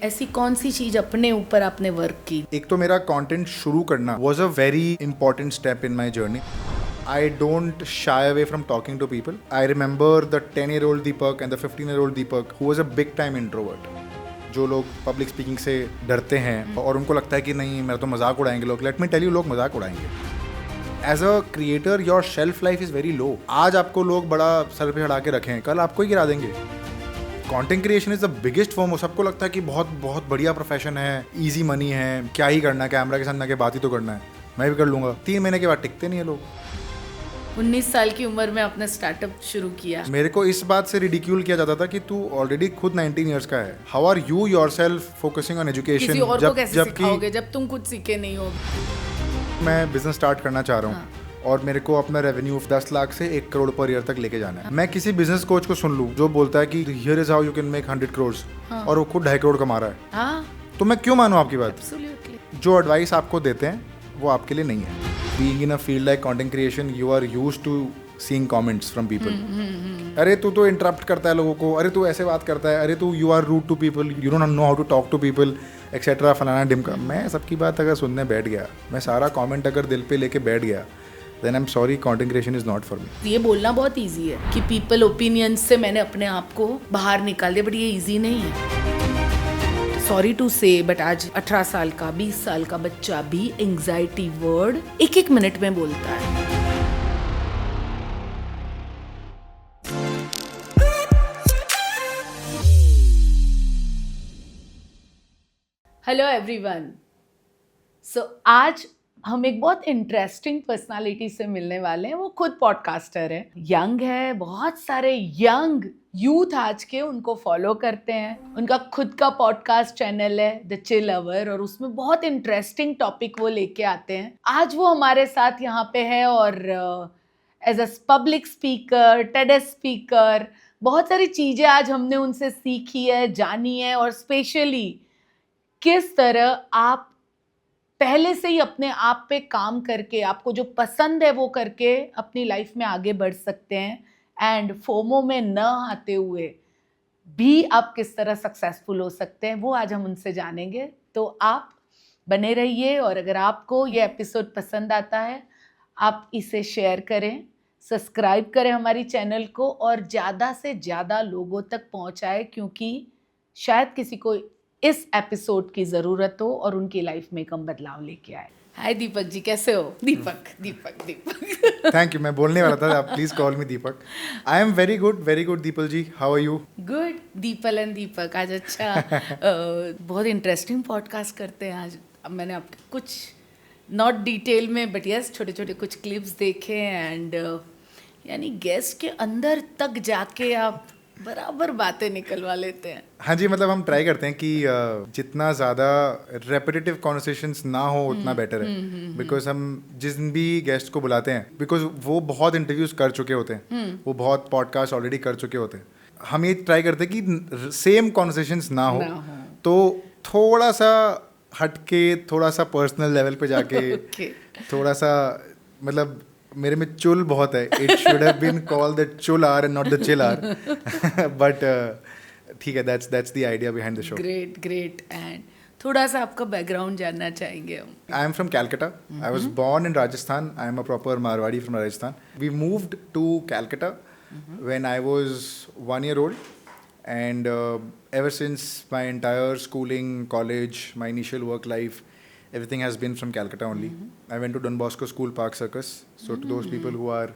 ऐसी कौन सी चीज अपने ऊपर आपने वर्क की? एक तो मेरा कंटेंट शुरू करना was a very important step in my journey. I don't shy away from talking to people. I remember the 10-year-old Deepak and the 15-year-old Deepak who was a big time introvert. जो लोग public speaking से डरते हैं और उनको लगता है कि नहीं मेरा तो मजाक उड़ाएंगे लोग, लेट मी टेल यू, लोग मजाक उड़ाएंगे. As a creator your shelf life is very low. आज आपको लोग बड़ा सर पे चढ़ा के रखें, कल आपको ही गिरा देंगे. Content creation is the biggest form. सबको लगता है कि बहुत बहुत बढ़िया प्रोफेशन है, इजी मनी है, क्या ही करना है, कैमरा के सामने के बात ही तो करना है, मैं भी कर लूँगा. 3 महीने के बाद टिकते नहीं है लोग. 19 साल की उम्र में आपने स्टार्टअप शुरू किया. मेरे को इस बात से रिडिक्यूल किया जाता था कि तू ऑलरेडी खुद 19 इयर्स का है. How are you yourself focusing on education? किसी और को कैसे सिखाओगे जब तुम खुद सीखे नहीं हो? मैं बिजनेस स्टार्ट करना चाह रहा हूँ और मेरे को अपना रेवेन्यू 10 लाख से 1 करोड़ पर ईयर तक लेके जाना है. मैं किसी बिजनेस कोच को सुन लूँ जो बोलता है कि here is how you can make 100 crore और वो खुद 2.5 करोड़ कमा रहा है, तो मैं क्यों मानूं आपकी बात? जो एडवाइस आपको देते हैं वो आपके लिए नहीं है. Being in a field like content creation you are used to seeing comments from people. अरे तू तो इंटरप्ट करता है लोगों को, अरे तू ऐसे बात करता है, अरे तू you are rude to people, you don't know how to talk to people etcetera फलाना डिमका. मैं सबकी बात अगर सुनने बैठ गया, मैं सारा कमेंट अगर दिल पे लेके बैठ गया, then I'm sorry, content creation is not for me. ये बोलना बहुत इजी है कि पीपल ओपिनियंस से मैंने अपने आप को बाहर निकाल दिया, बट ये इजी नहीं है. सॉरी टू से, बट आज 18 साल का 20 साल का बच्चा भी एंग्जाइटी वर्ड 1-1 मिनट में बोलता है. Hello everyone. सो आज हम एक बहुत इंटरेस्टिंग पर्सनालिटी से मिलने वाले हैं. वो खुद पॉडकास्टर है, यंग है, बहुत सारे यंग यूथ आज के उनको फॉलो करते हैं. उनका खुद का पॉडकास्ट चैनल है द चिल आवर और उसमें बहुत इंटरेस्टिंग टॉपिक वो लेके आते हैं. आज वो हमारे साथ यहाँ पे है और as a public speaker, TED speaker, बहुत सारी चीज़ें आज हमने उनसे सीखी है, जानी है. और स्पेशली किस तरह आप पहले से ही अपने आप पे काम करके, आपको जो पसंद है वो करके अपनी लाइफ में आगे बढ़ सकते हैं एंड फोमो में न आते हुए भी आप किस तरह सक्सेसफुल हो सकते हैं, वो आज हम उनसे जानेंगे. तो आप बने रहिए और अगर आपको ये एपिसोड पसंद आता है आप इसे शेयर करें, सब्सक्राइब करें हमारी चैनल को और ज़्यादा से ज़्यादा लोगों तक पहुँचाएं, क्योंकि शायद किसी को इस एपिसोड की ज़रूरत हो और उनकी लाइफ में कम बदलाव लेके आए. हाय दीपक जी, कैसे हो? दीपक. Thank you. मैं बोलने वाला था, आप please call me Deepak. I am very good Deepal ji. How are you? Good. Deepal and Deepak आज अच्छा बहुत इंटरेस्टिंग पॉडकास्ट करते हैं आज. अब मैंने आपके कुछ नॉट डिटेल में बट यस छोटे छोटे कुछ क्लिप्स देखे एंड यानी गेस्ट के अंदर तक जाके आप बराबर बातें निकलवा लेते हैं. हाँ जी, मतलब हम ट्राई करते हैं कि जितना ज़्यादा रेपिटेटिव कॉन्वर्सेशंस ना हो उतना बेटर है. बिकॉज हम जिस भी गेस्ट को बुलाते हैं, बिकॉज वो बहुत इंटरव्यूज कर चुके होते हैं, वो बहुत पॉडकास्ट ऑलरेडी कर चुके होते हैं. हम ये ट्राई करते हैं कि सेम कॉन्वर्सेशंस ना हो, तो थोड़ा सा हटके, थोड़ा सा पर्सनल लेवल पे जाके थोड़ा सा, मतलब मेरे में चुल बहुत है. It should have been called the Chull R and not the chill R, but ठीक है, that's the idea behind the show. Great. And थोड़ा सा आपका बैकग्राउंड जानना चाहेंगे हम. I am from Calcutta. I was born in Rajasthan. I am a proper Marwari from Rajasthan. We moved to Calcutta when I was 1 year old, and ever since my entire schooling, college, my initial work life, everything has been from Calcutta only. I went to Don Bosco School, Park Circus. So to those people who are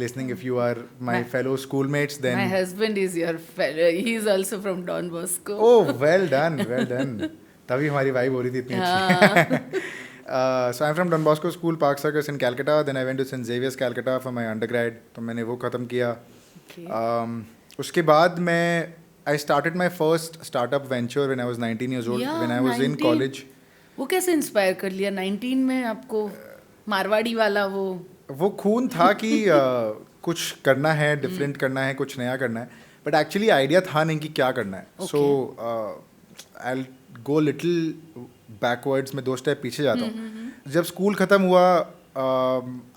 listening, if you are my fellow schoolmates, then my husband is your fellow. He is also from Don Bosco. Oh, well done. तभी हमारी vibe हो रही थी इतनी अच्छी. So I'm from Don Bosco School, Park Circus in Calcutta. Then I went to St. Xavier's Calcutta for my undergrad. तो मैंने वो ख़त्म किया. उसके बाद मैं I started my first startup venture when I was 19 years old. When I was in college. वो कैसे इंस्पायर कर लिया 19 में आपको? मारवाड़ी वाला वो खून था कि कुछ करना है, डिफरेंट करना है, कुछ नया करना है, बट एक्चुअली आइडिया था नहीं कि क्या करना है. So I will go little backwards में 2 स्टेप पीछे जाता हूँ. जब स्कूल ख़त्म हुआ,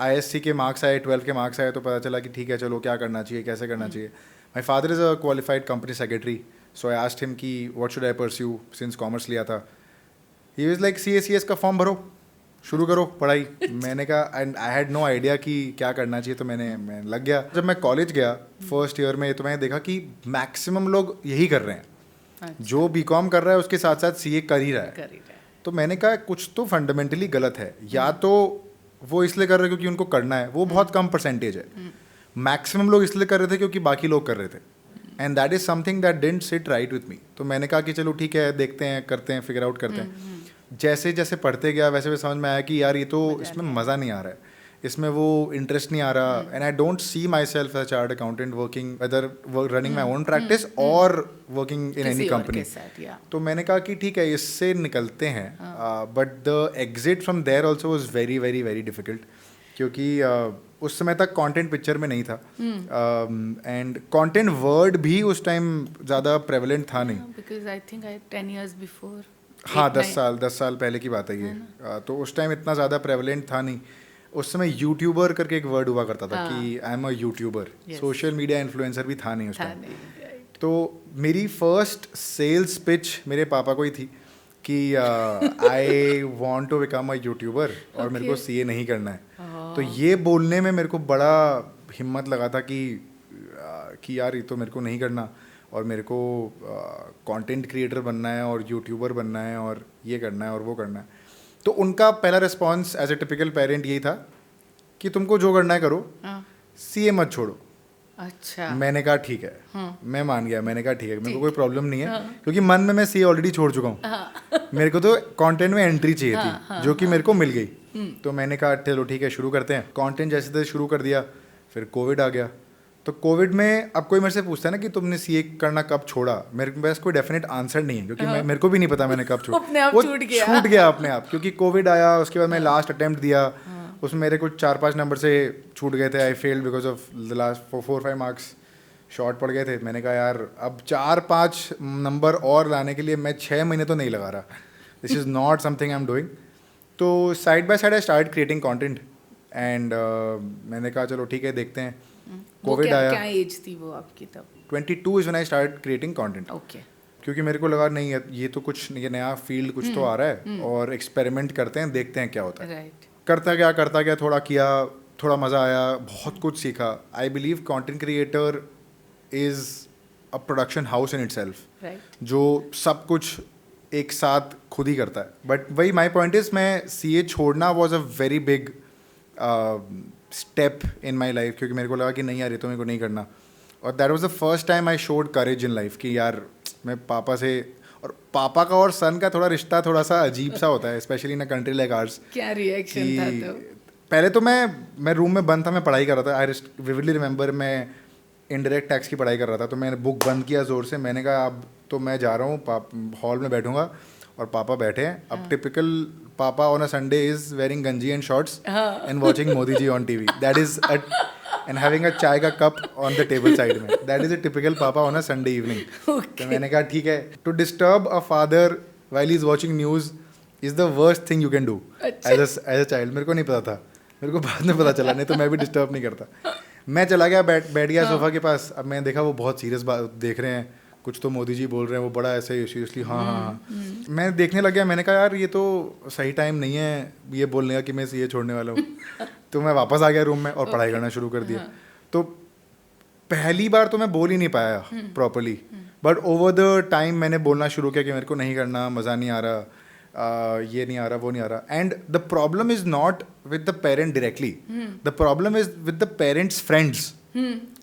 ISC के मार्क्स आए, 12 के मार्क्स आए, तो पता चला कि ठीक है, चलो क्या करना चाहिए, कैसे करना चाहिए. My father is a qualified company secretary, so I asked him कि what should I pursue since commerce लिया था. ही वाज लाइक CA का फॉर्म भरो, शुरू करो पढ़ाई. मैंने कहा and I had no idea कि क्या करना चाहिए, तो मैं लग गया. जब मैं कॉलेज गया फर्स्ट ईयर में, तो मैंने देखा कि मैक्सिमम लोग यही कर रहे हैं. अच्छा. जो BCom कर रहा है उसके साथ साथ CA कर ही रहा है. कर ही रहा है. तो मैंने कहा कुछ तो फंडामेंटली गलत है. या तो वो इसलिए कर रहे हैं क्योंकि उनको करना है, वो बहुत कम परसेंटेज है. मैक्सिमम लोग इसलिए कर रहे थे क्योंकि बाकी लोग कर रहे थे. And that is something that didn't sit right with me. तो मैंने कहा कि चलो ठीक है, देखते हैं, करते हैं, फिगर आउट करते हैं. जैसे जैसे पढ़ते गया वैसे वैसे समझ में आया कि यार ये तो इसमें मज़ा नहीं आ रहा है, इसमें वो इंटरेस्ट नहीं आ रहा. And I don't see myself as chartered accountant working whether running my own practice और वर्किंग इन एनी कंपनी. तो मैंने कहा कि ठीक है, इससे निकलते हैं. But the exit from there also was very very very difficult, क्योंकि उस समय तक कंटेंट पिक्चर में नहीं था. एंड कंटेंट वर्ड भी उस टाइम ज़्यादा प्रेवलेंट था नहीं. Because I think I 10 years before. हाँ, 10 साल पहले की बात है ये. तो उस टाइम इतना ज़्यादा प्रेवलेंट था नहीं. उस समय यूट्यूबर करके एक वर्ड हुआ करता था कि आई am a YouTuber. Social media influencer भी था नहीं उस टाइम. तो मेरी फर्स्ट सेल्स पिच मेरे पापा को ही थी कि I want to become a YouTuber और मेरे को CA नहीं करना है. तो ये बोलने में मेरे को बड़ा हिम्मत लगा था कि यार ये तो मेरे को नहीं करना, और मेरे को कंटेंट क्रिएटर बनना है और यूट्यूबर बनना है और ये करना है और वो करना है. तो उनका पहला response as a typical parent यही था कि तुमको जो करना है करो, CA मत छोड़ो. अच्छा. मैंने कहा ठीक है. मैं मान गया. मैंने कहा ठीक है, मेरे को कोई प्रॉब्लम नहीं है, क्योंकि मन में मैं CA ऑलरेडी छोड़ चुका हूँ. मेरे को तो कंटेंट में एंट्री चाहिए थी, जो कि मेरे को मिल गई. तो मैंने कहा चलो ठीक है, शुरू करते हैं. कंटेंट जैसे तैसे शुरू कर दिया. फिर कोविड आ गया. तो कोविड में अब कोई मेरे से पूछता है ना कि तुमने CA करना कब छोड़ा, मेरे पास कोई डेफिनेट आंसर नहीं है, क्योंकि मेरे को भी नहीं पता मैंने कब छोड़ा. अपने आप वो छूट गया अपने आप, क्योंकि कोविड आया. उसके बाद मैं लास्ट अटेम्प्ट दिया, उसमें मेरे कुछ 4-5 नंबर से छूट गए थे. I failed because of the last 4-5 marks short पड़ गए थे. मैंने कहा यार अब 4-5 नंबर और लाने के लिए मैं 6 महीने तो नहीं लगा रहा. This is not something I am doing. तो side by side I start creating content. And मैंने कहा चलो ठीक है, देखते हैं. कोविड आया. क्या एज थी वो आपकी तब? 22 is when I start creating content. Okay. क्योंकि मेरे को लगा नहीं ये तो कुछ ये नया फील्ड कुछ तो आ रहा है, और एक्सपेरिमेंट करते हैं, देखते हैं क्या होता है. राइट. करता गया, थोड़ा किया, थोड़ा मज़ा आया, बहुत कुछ सीखा. I believe content creator is a production house in itself, जो सब कुछ एक साथ खुद ही करता है. बट वही माई पॉइंट इज, मैं CA छोड़ना was a very big step in my life, क्योंकि मेरे को लगा कि नहीं यार ये तो मेरे को नहीं करना. और that was the first time I showed courage in life कि यार मैं पापा से, और पापा का और सन का थोड़ा रिश्ता थोड़ा सा अजीब सा होता है, specially in a country like ours. क्या रिएक्शन था तो? पहले तो मैं रूम में बंद था, मैं पढ़ाई कर रहा था. आई विविडली रिमेंबर मैं इनडायरेक्ट टैक्स की पढ़ाई कर रहा था. तो मैंने बुक बंद किया ज़ोर से. मैंने कहा अब तो मैं जा रहा हूँ, हॉल में बैठूंगा और पापा बैठे हैं. अब typical papa on a Sunday is wearing ganji and shorts and watching Modi ji on TV. That is and having a chai का cup on the table side में. That is a typical papa on a Sunday evening. तो मैंने कहा ठीक है, to disturb a father while he is watching news is the worst thing you can do as a child. मेरे को नहीं पता था, मेरे को बाद में पता चला, नहीं तो मैं भी डिस्टर्ब नहीं करता. मैं चला गया, बैठ गया सोफा के पास. अब मैंने देखा वो बहुत सीरियस बात देख रहे हैं, कुछ तो मोदी जी बोल रहे हैं, वो बड़ा ऐसे सीरियसली हाँ. मैं देखने लग गया. मैंने कहा यार ये तो सही टाइम नहीं है ये बोलने का कि मैं CA छोड़ने वाला हूँ. तो मैं वापस आ गया रूम में और पढ़ाई करना शुरू कर दिया. तो पहली बार तो मैं बोल ही नहीं पाया properly, but over the time मैंने बोलना शुरू किया कि मेरे को नहीं करना, मज़ा नहीं आ रहा, ये नहीं आ रहा, वो नहीं आ रहा. And the problem is not with the parent directly, the problem is with the parents friends,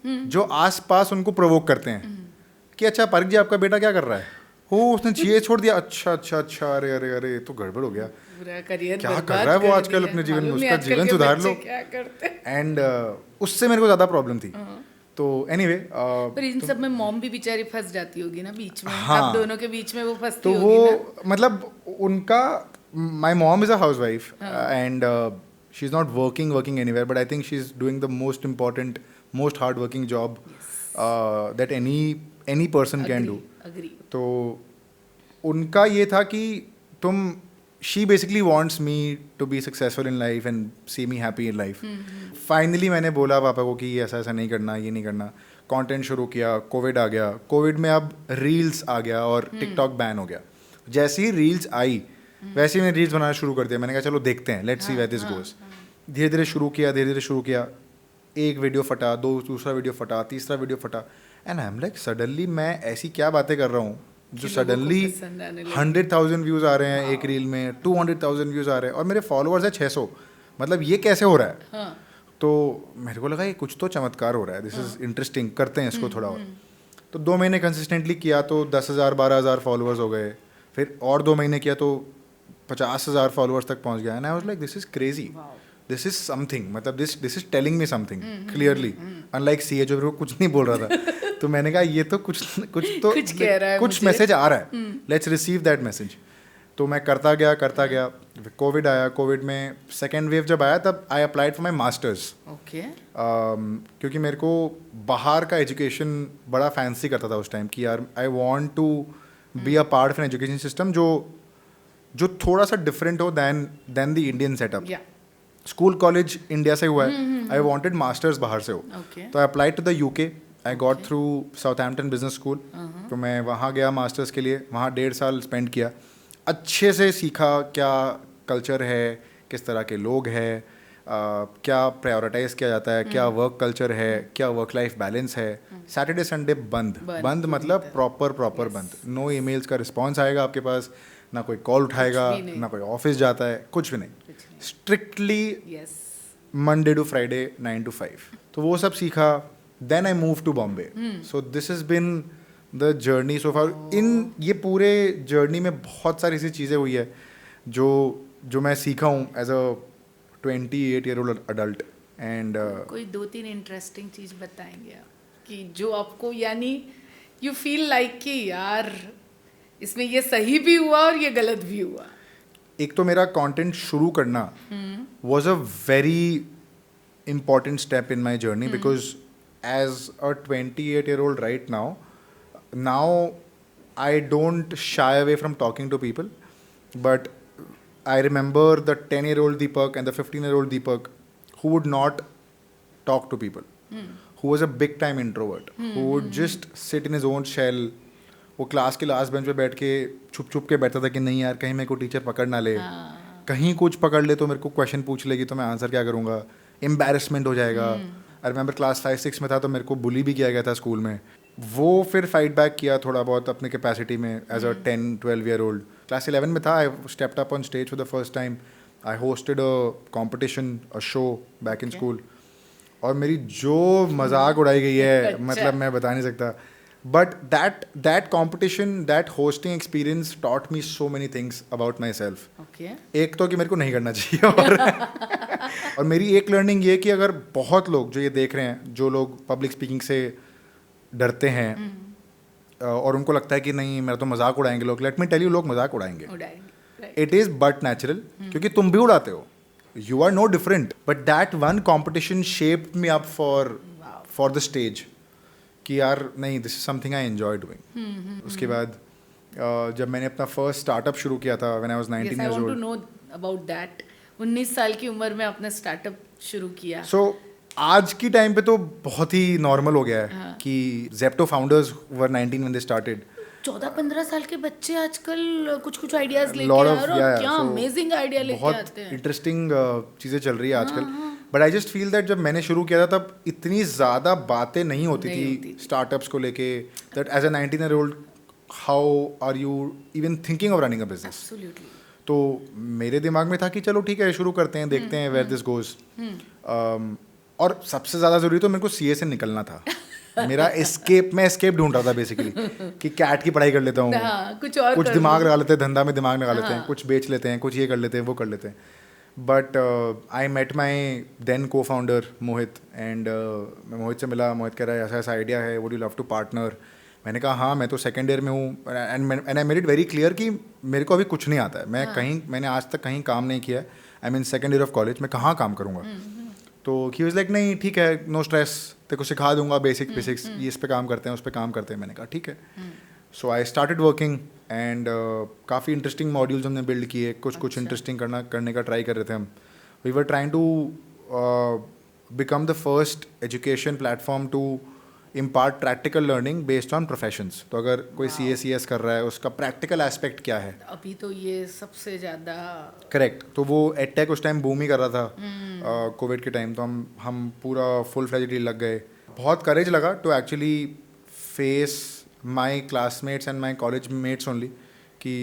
जो आस पास उनको प्रोवोक करते हैं कि अच्छा पारिक जी आपका बेटा क्या कर रहा है, ओ उसने CA छोड़ दिया, अच्छा, अरे तो गड़बड़ हो गया, पूरा करियर क्या कर रहा है वो आजकल अपने जीवन में, उसका जीवन सुधार लो. एंड उससे मेरे को ज़्यादा प्रॉब्लम थी. तो एनीवे पर इन सब में मॉम भी बेचारी फंस जाती होगी ना बीच में. आप दोनों के बीच में वो फंसती होगी. तो वो मतलब उनका, my mom is a housewife and she is not working anywhere, but I think she is doing the most important, most hard working job that any person can do. तो उनका ये था कि she basically wants me to be successful in life and see me happy in life. Finally मैंने बोला पापा को कि ऐसा नहीं करना, ये नहीं करना. कंटेंट शुरू किया, कोविड आ गया, कोविड में अब रील्स आ गया और टिकटॉक बैन हो गया। जैसे ही रील्स आई वैसे ही मैंने रील्स बनाना शुरू कर दिया। मैंने कहा चलो देखते हैं, let's see where this goes. धीरे धीरे शुरू किया, एक वीडियो फटा, दूसरा वीडियो फटा, तीसरा वीडियो फटा, and I am like suddenly मैं ऐसी क्या बातें कर रहा हूँ जो सडनली 100,000 व्यूज़ आ रहे हैं एक रील में, 200,000 व्यूज़ आ रहे हैं और मेरे फॉलोअर्स है 600। मतलब ये कैसे हो रहा है? हाँ. तो मेरे को लगा ये कुछ तो चमत्कार हो रहा है, दिस इज़ इंटरेस्टिंग, करते हैं इसको थोड़ा और। तो 2 महीने कंसिस्टेंटली किया तो 10,000 12,000 फॉलोअर्स हो गए। फिर और 2 महीने किया तो 50,000 फॉलोअर्स तक पहुंच गया। And I was like this is crazy, this is something, मतलब this is telling me something clearly, unlike CA जो मेरे को कुछ नहीं बोल रहा था। तो मैंने कहा ये तो कुछ कह रहा है, कुछ मैसेज आ रहा है, लेट्स रिसीव दैट मैसेज। तो मैं करता गया। कोविड आया, कोविड में सेकेंड वेव जब आया तब I applied for my masters. Okay. क्योंकि मेरे को बाहर का एजुकेशन बड़ा फैंसी करता था उस टाइम कि यार I want to be a part of an education system जो थोड़ा सा डिफरेंट हो than the Indian setup. School college India से हुआ है, आई वॉन्टेड मास्टर्स बाहर से हो। तो I applied to the UK, I got through Southampton business school. तो मैं वहाँ गया मास्टर्स के लिए, वहाँ 1.5 साल स्पेंड किया, अच्छे से सीखा क्या कल्चर है, किस तरह के लोग हैं, क्या प्रायोरिटाइज किया जाता है, क्या वर्क कल्चर है, क्या वर्क लाइफ बैलेंस है। सैटरडे संडे बंद मतलब प्रॉपर बंद, नो ईमेल्स का रिस्पॉन्स आएगा आपके पास, ना कोई कॉल उठाएगा, ना कोई ऑफिस जाता है, कुछ भी नहीं, strictly Monday to Friday 9 to 5। तो वो सब सीखा, then I move to Bombay. So this is bin the journey so far. इन ये पूरे जर्नी में बहुत सारी ऐसी चीज़ें हुई है जो मैं सीखा हूँ as a 28-year-old adult. And कोई 2-3 इंटरेस्टिंग चीज़ बताएंगे आप कि जो आपको यानी यू फील लाइक कि यार इसमें ये सही भी हुआ और ये गलत भी हुआ? एक तो मेरा कंटेंट शुरू करना was a very important step in my journey because as a 28-year-old right now I don't shy away from talking to people, but I remember the 10-year-old Deepak and the 15-year-old Deepak who would not talk to people, who was a big time introvert, who would just sit in his own shell. वो class के last bench पे बैठ के छुप के बैठता था कि नहीं यार कहीं मेरे को टीचर पकड़ ना ले, कहीं कुछ पकड़ ले तो मेरे को क्वेश्चन पूछ लेगी तो मैं आंसर क्या करूँगा, एम्बैरेसमेंट हो जाएगा। आई रिमेंबर क्लास 5-6 में था तो मेरे को बुली भी किया गया था स्कूल में। वो फिर फाइट बैक किया थोड़ा बहुत अपने कैपेसिटी में एज अ 10-12-year-old। क्लास 11 में था, I stepped up on stage for the first time, I hosted a competition, a show back in school, और मेरी जो मजाक उड़ाई गई है मतलब मैं बता नहीं सकता। But that competition, that hosting experience taught me so many things about myself. Okay. एक तो कि मेरे को नहीं करना चाहिए और मेरी एक लर्निंग ये कि अगर बहुत लोग जो ये देख रहे हैं, जो लोग पब्लिक स्पीकिंग से डरते हैं और उनको लगता है कि नहीं मेरा तो मजाक उड़ाएंगे लोग, लेट मी टेल यू, लोग मजाक उड़ाएंगे। इट इज़ बट नेचुरल, क्योंकि तुम भी उड़ाते हो, you are no different. But that one competition shaped me up for the stage कि यार नहीं, this is something I enjoy doing. उसके बाद जब मैंने अपना फर्स्ट स्टार्टअप शुरू किया था when I was 19 years old. I want to know about that. 19 साल की उम्र में आपने स्टार्टअप शुरू किया। सो आज की टाइम पे तो बहुत ही नॉर्मल हो गया है कि Zepto founders were 19 when they started. 14-15 साल के बच्चे आजकल कुछ आइडियाज लेके आ रहे हैं, क्या अमेजिंग आइडिया लेके आते हैं। इंटरेस्टिंग चीज़ें चल रही है आजकल। But I just feel that जब मैंने शुरू किया था तब इतनी ज़्यादा बातें नहीं होती थी स्टार्टअप्स को लेके, that as a 19-year-old how are you even thinking of running a business. तो मेरे दिमाग में था कि चलो ठीक है शुरू करते हैं, देखते हैं वेयर दिस गोज। और सबसे ज़्यादा ज़रूरी तो मेरे को सीए से निकलना था। मेरा मैं एस्केप ढूंढ रहा था बेसिकली कि कैट की पढ़ाई कर लेता हूँ, कुछ दिमाग लगा लेते हैं, धंधा में दिमाग लगा लेते हैं, कुछ बेच लेते हैं, कुछ ये कर लेते हैं, वो कर लेते हैं। But I met my then cofounder Mohit, and मैं मोहित से मिला, मोहित कह रहा है ऐसा ऐसा आइडिया है, would you love to partner. मैंने कहा हाँ, मैं तो सेकेंड ईयर में हूँ, and I made it very clear कि मेरे को अभी कुछ नहीं आता है, मैंने आज तक कहीं काम नहीं किया है, I mean second year of college, मैं कहाँ काम करूँगा। तो ही वाज लाइक नहीं ठीक है, नो स्ट्रेस, तेरे को सिखा दूंगा बेसिक्स, ये इस पे काम करते हैं, उस पे काम करते हैं। मैंने कहा ठीक है। So I started working, and काफ़ी इंटरेस्टिंग मॉड्यूल्स हमने बिल्ड किए, कुछ इंटरेस्टिंग करने का ट्राई कर रहे थे हम। We were trying to become the first education platform to impart practical learning based on professions. तो अगर कोई CACS कर रहा है, उसका प्रैक्टिकल एस्पेक्ट क्या है। अभी तो ये सबसे ज़्यादा करेक्ट। तो वो एडटेक उस टाइम बूम ही कर रहा था कोविड के टाइम। तो हम पूरा फुल फ्लेजेडली लग गए। बहुत करेज लगा to actually face my classmates and my college mates only कि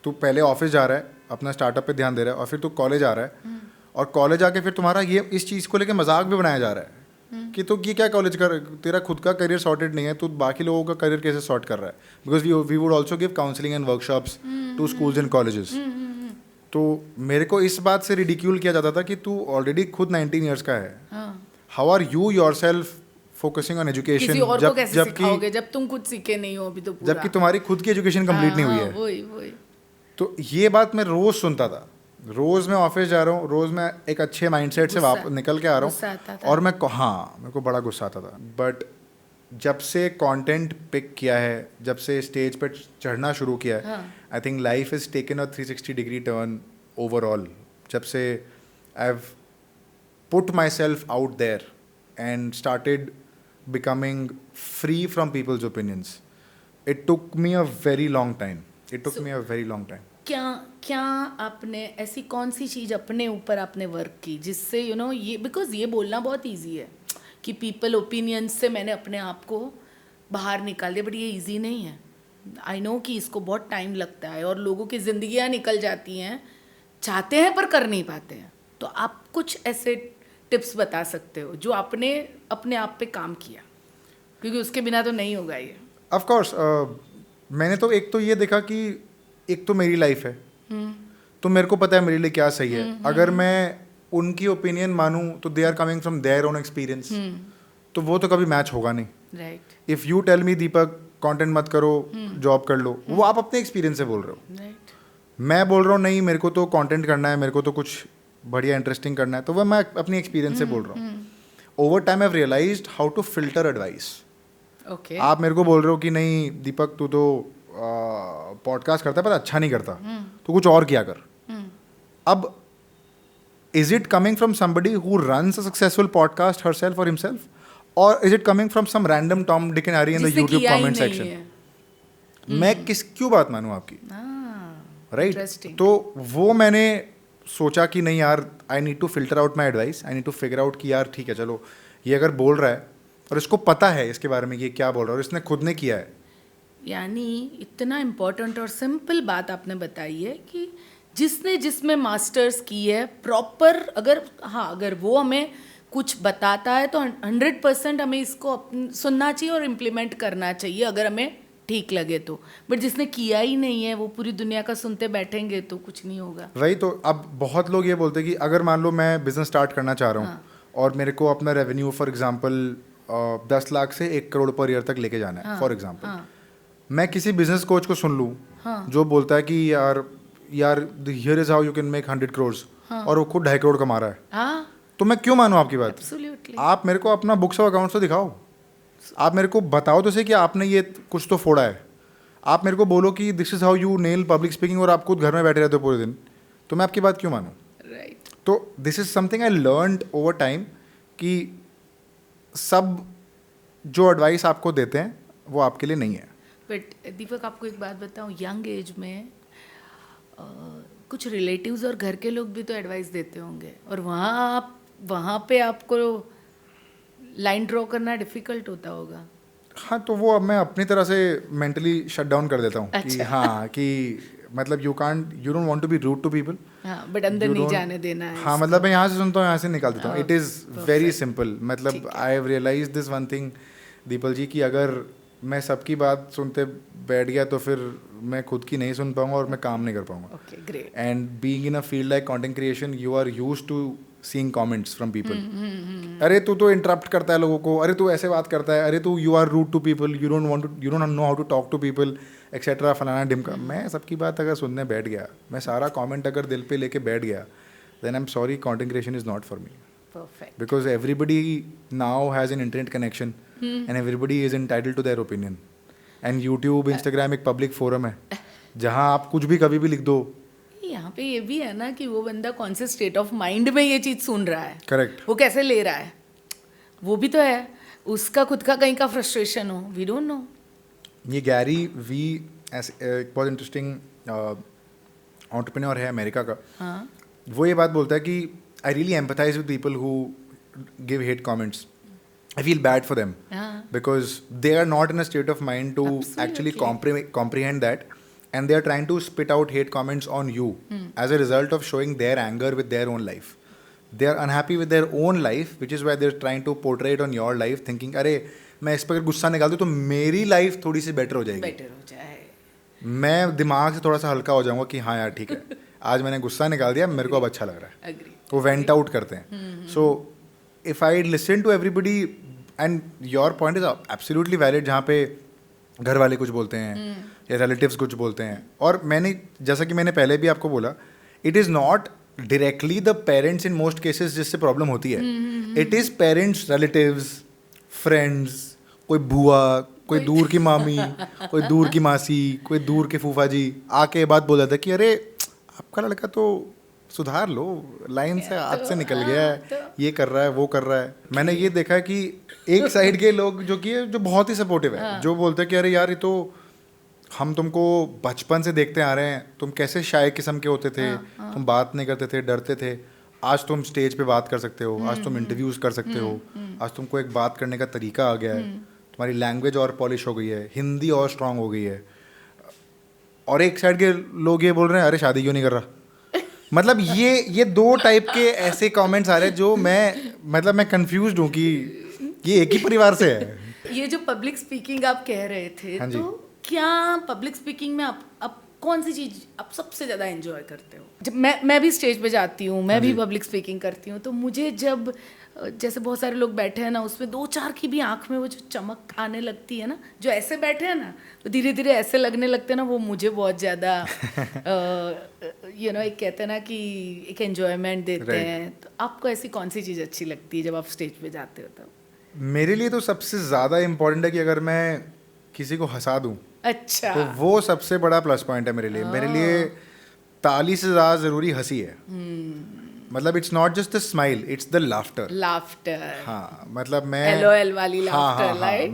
तू पहले ऑफिस जा रहा है, अपना स्टार्टअप पे ध्यान दे रहा है, और फिर तू कॉलेज आ रहा है, और कॉलेज आके फिर तुम्हारा ये इस चीज़ को लेके मजाक भी बनाया जा रहा है कि तो ये क्या कॉलेज कर, तेरा खुद का करियर सॉर्टेड नहीं है, तो बाकी लोगों का करियर कैसे सॉर्ट कर रहा है। Because we would also give counselling and workshops to schools and colleges. तो मेरे को इस बात से रिडिक्यूल किया जाता था कि तू ऑलरेडी खुद 19 ईयर्स का है, how are you yourself focusing on education, किसी और को कैसे सिखाओगे जब तुम खुद सीखे नहीं हो अभी तो पूरा। जबकि तुम्हारी खुद की एजुकेशन कंप्लीट नहीं हुई है। वही। तो ये बात मैं रोज सुनता था। रोज मैं ऑफिस जा रहा हूँ, रोज मैं एक अच्छे माइंडसेट से वापस निकल के आ रहा हूँ, और मेरे को बड़ा गुस्सा आता था। बट जब से कंटेंट पिक किया है, जब से स्टेज पे चढ़ना शुरू किया है, I think life is taken a 360 degree turn overall. जब से I have put myself out there and started becoming free from people's opinions. It took me a very long time. क्या आपने ऐसी कौन सी चीज़ अपने ऊपर आपने वर्क की जिससे ये, बिकॉज ये बोलना बहुत इजी है कि पीपल ओपिनियंस से मैंने अपने आप को बाहर निकाल दिया, बट ये इजी नहीं है। आई नो कि इसको बहुत टाइम लगता है और लोगों की ज़िंदगियाँ निकल जाती हैं, चाहते हैं पर कर नहीं पाते हैं। तो आप कुछ ऐसे टिप्स बता सकते हो जो आपने अपने आप पे काम किया, क्योंकि उसके बिना तो नहीं होगा ये। ऑफ कोर्स मैंने तो एक तो ये देखा कि एक तो मेरी लाइफ है, तो मेरे को पता है मेरे लिए क्या सही है। अगर मैं उनकी ओपिनियन मानूं तो they are coming from their own experience, तो वो तो कभी मैच होगा नहीं। Right. If you tell me Deepak content मत करो, जॉब कर लो, वो आप अपने एक्सपीरियंस से बोल रहे हो। राइट। मैं बोल रहा हूँ नहीं, मेरे को तो कंटेंट करना है, मेरे को तो कुछ बढ़िया इंटरेस्टिंग करना है, तो वह मैं अपनी एक्सपीरियंस से बोल रहा हूँ। Over time I have realised how to filter advice. Okay. आप मेरे को बोल रहे हो कि नहीं दीपक तू तो पॉडकास्ट करता है पर अच्छा नहीं करता, तो कुछ और किया कर। अब is it coming from somebody who runs a successful podcast herself और हिमसेल्फ, और is it coming from some random Tom Dick and Harry in the YouTube comment section? मैं क्यों बात मानूं आपकी, राइट? तो वो मैंने सोचा कि नहीं यार, I need to filter out my advice, I need to figure out कि यार ठीक है चलो, ये अगर बोल रहा है और इसको पता है इसके बारे में ये क्या बोल रहा है और इसने खुद ने किया है। यानी इतना इम्पोर्टेंट और सिंपल बात आपने बताई है कि जिसने जिसमें मास्टर्स की है प्रॉपर, अगर वो हमें कुछ बताता है तो 100% हमें इसको सुनना चाहिए और इम्प्लीमेंट करना चाहिए अगर हमें ठीक लगे तो। बट जिसने किया ही नहीं है वो पूरी दुनिया का सुनते बैठेंगे तो कुछ नहीं होगा। वही तो। अब बहुत लोग ये बोलते हैं कि अगर मान लो मैं बिजनेस स्टार्ट करना चाह रहा हूँ और मेरे को अपना रेवेन्यू फॉर एग्जांपल 10 लाख से 1 करोड़ पर ईयर तक लेके जाना है फॉर एग्जांपल, मैं किसी बिजनेस कोच को सुन लूँ जो बोलता है कि यार here is how you can make 100 crore, और वो खुद 2.5 करोड़ कमा रहा है, तो मैं क्यों मानूं आपकी बात? आप मेरे को अपना बुक्स ऑफ अकाउंट्स तो दिखाओ, आप मेरे को बताओ तो सही कि आपने ये कुछ तो फोड़ा है। आप मेरे को बोलो कि this is how you nail public speaking और आप खुद घर में बैठे रहते हो पूरे दिन, तो मैं आपकी बात क्यों मानूं? राइट। तो this is something I learned over time कि सब जो एडवाइस आपको देते हैं वो आपके लिए नहीं है। बट दीपक आपको एक बात बताऊं, यंग एज में कुछ रिलेटिव्स और घर के लोग भी तो एडवाइस देते होंगे, और वहाँ पे आपको लाइन ड्रॉ करना डिफिकल्ट होता होगा। हाँ, तो वो अब मैं अपनी तरह से मेंटली शट डाउन कर देता हूँ कि हाँ कि मतलब you don't want to be rude to people, but अंदर नहीं जाने देना है। हाँ, मतलब मैं यहाँ से सुनता हूँ, यहाँ से निकाल देता हूँ। It is very simple. मतलब I have realized this one thing Deepal ji, कि अगर मैं सबकी बात सुनते बैठ गया तो फिर मैं खुद की नहीं सुन पाऊंगा और मैं काम नहीं कर पाऊंगा। Okay, great. And being in a field like content creation, you are used to seeing comments from people. अरे तू तो इंटरप्ट करता है लोगों को, अरे तू ऐसे बात करता है, अरे तू you are rude to people, you don't know how to talk to people etcetera, फलाना ढिमका। मैं सबकी बात अगर सुनने बैठ गया, मैं सारा कमेंट अगर दिल पे लेके बैठ गया, then I am sorry, content creation is not for me. Perfect. Because everybody now has an internet connection and everybody is entitled to their opinion. And YouTube, Instagram एक public forum है जहाँ आप कुछ भी कभी भी लिख दो। यहाँ पे ये भी है ना कि वो बंदा कौन से स्टेट ऑफ माइंड में ये चीज़ सुन रहा है, करेक्ट, वो कैसे ले रहा है, वो भी तो है। उसका खुद का कहीं का फ्रस्ट्रेशन हो, वी डोंट नो. ये गैरी वी एक बहुत इंटरेस्टिंग एंटरप्रेन्योर है अमेरिका का. हाँ. वो ये बात बोलता है कि I really empathise with people who give hate comments. I feel bad for them because they are not in a state of mind to actually comprehend that, and they are trying to spit out hate comments on you as a result of showing their anger with their own life. They are unhappy with their own life, which is why they are trying to portray it on your life, thinking अरे मैं इस पर अगर गुस्सा निकाल दूँ तो मेरी लाइफ थोड़ी सी बेटर हो जाएगी, मैं दिमाग से थोड़ा सा हल्का हो जाऊंगा कि हाँ यार ठीक है आज मैंने गुस्सा निकाल दिया, मेरे को अब अच्छा लग रहा है. वो वेंट आउट करते हैं. सो if I listen to everybody, and your point is absolutely valid, जहाँ पे घर वाले कुछ बोलते हैं या रिलेटिव्स कुछ बोलते हैं, और मैंने जैसा कि मैंने पहले भी आपको बोला, it is not directly the parents in most cases जिससे प्रॉब्लम होती है. It is parents, relatives, friends, कोई बुआ, कोई दूर की मामी, कोई दूर की मासी, कोई दूर के फूफा जी आके बात बोल जाता है कि अरे आपका लड़का तो सुधार लो, लाइन से हाथ से निकल गया है, ये कर रहा है, वो कर रहा है. मैंने ये देखा है कि एक साइड के लोग जो बहुत ही सपोर्टिव है, जो बोलते हैं कि अरे यार ये तो हम तुमको बचपन से देखते आ रहे हैं, तुम कैसे शाय किस्म के होते थे, तुम बात नहीं करते थे, डरते थे, आज तुम स्टेज पे बात कर सकते हो, आज तुम इंटरव्यूज कर सकते हो, आज तुमको एक बात करने का तरीका आ गया है, तुम्हारी लैंग्वेज और पॉलिश हो गई है, हिंदी और स्ट्रांग हो गई है. और एक साइड के लोग ये बोल रहे हैं अरे शादी क्यों नहीं कर रहा. मतलब ये दो टाइप के ऐसे कमेंट्स आ रहे हैं जो मैं कंफ्यूज्ड हूँ कि ये एक ही परिवार से है. ये जो पब्लिक स्पीकिंग आप कह रहे थे, तो क्या पब्लिक स्पीकिंग में आप कौन सी चीज़ आप सबसे ज़्यादा एंजॉय करते हो? जब मैं भी स्टेज पे जाती हूँ, मैं भी पब्लिक स्पीकिंग करती हूँ, तो मुझे जब जैसे बहुत सारे लोग बैठे हैं ना, उसमें दो चार की भी आंख में वो जो चमक आने लगती है ना, जो ऐसे बैठे हैं ना तो धीरे धीरे ऐसे लगने लगते हैं ना, वो मुझे बहुत ज़्यादा एक कहते हैं ना कि एक एन्जॉयमेंट देते हैं. तो आपको ऐसी कौन सी चीज़ अच्छी लगती है जब आप स्टेज पे जाते हो? तो मेरे लिए तो सबसे ज़्यादा इम्पोर्टेंट है कि अगर मैं किसी को हंसा दूँ, अच्छा, तो वो सबसे बड़ा प्लस पॉइंट है मेरे लिए. मेरे लिए ताली से ज़्यादा ज़रूरी हंसी है. मतलब it's not just the smile, it's the laughter. हाँ, मतलब मैं LOL वाली लाफ्टर.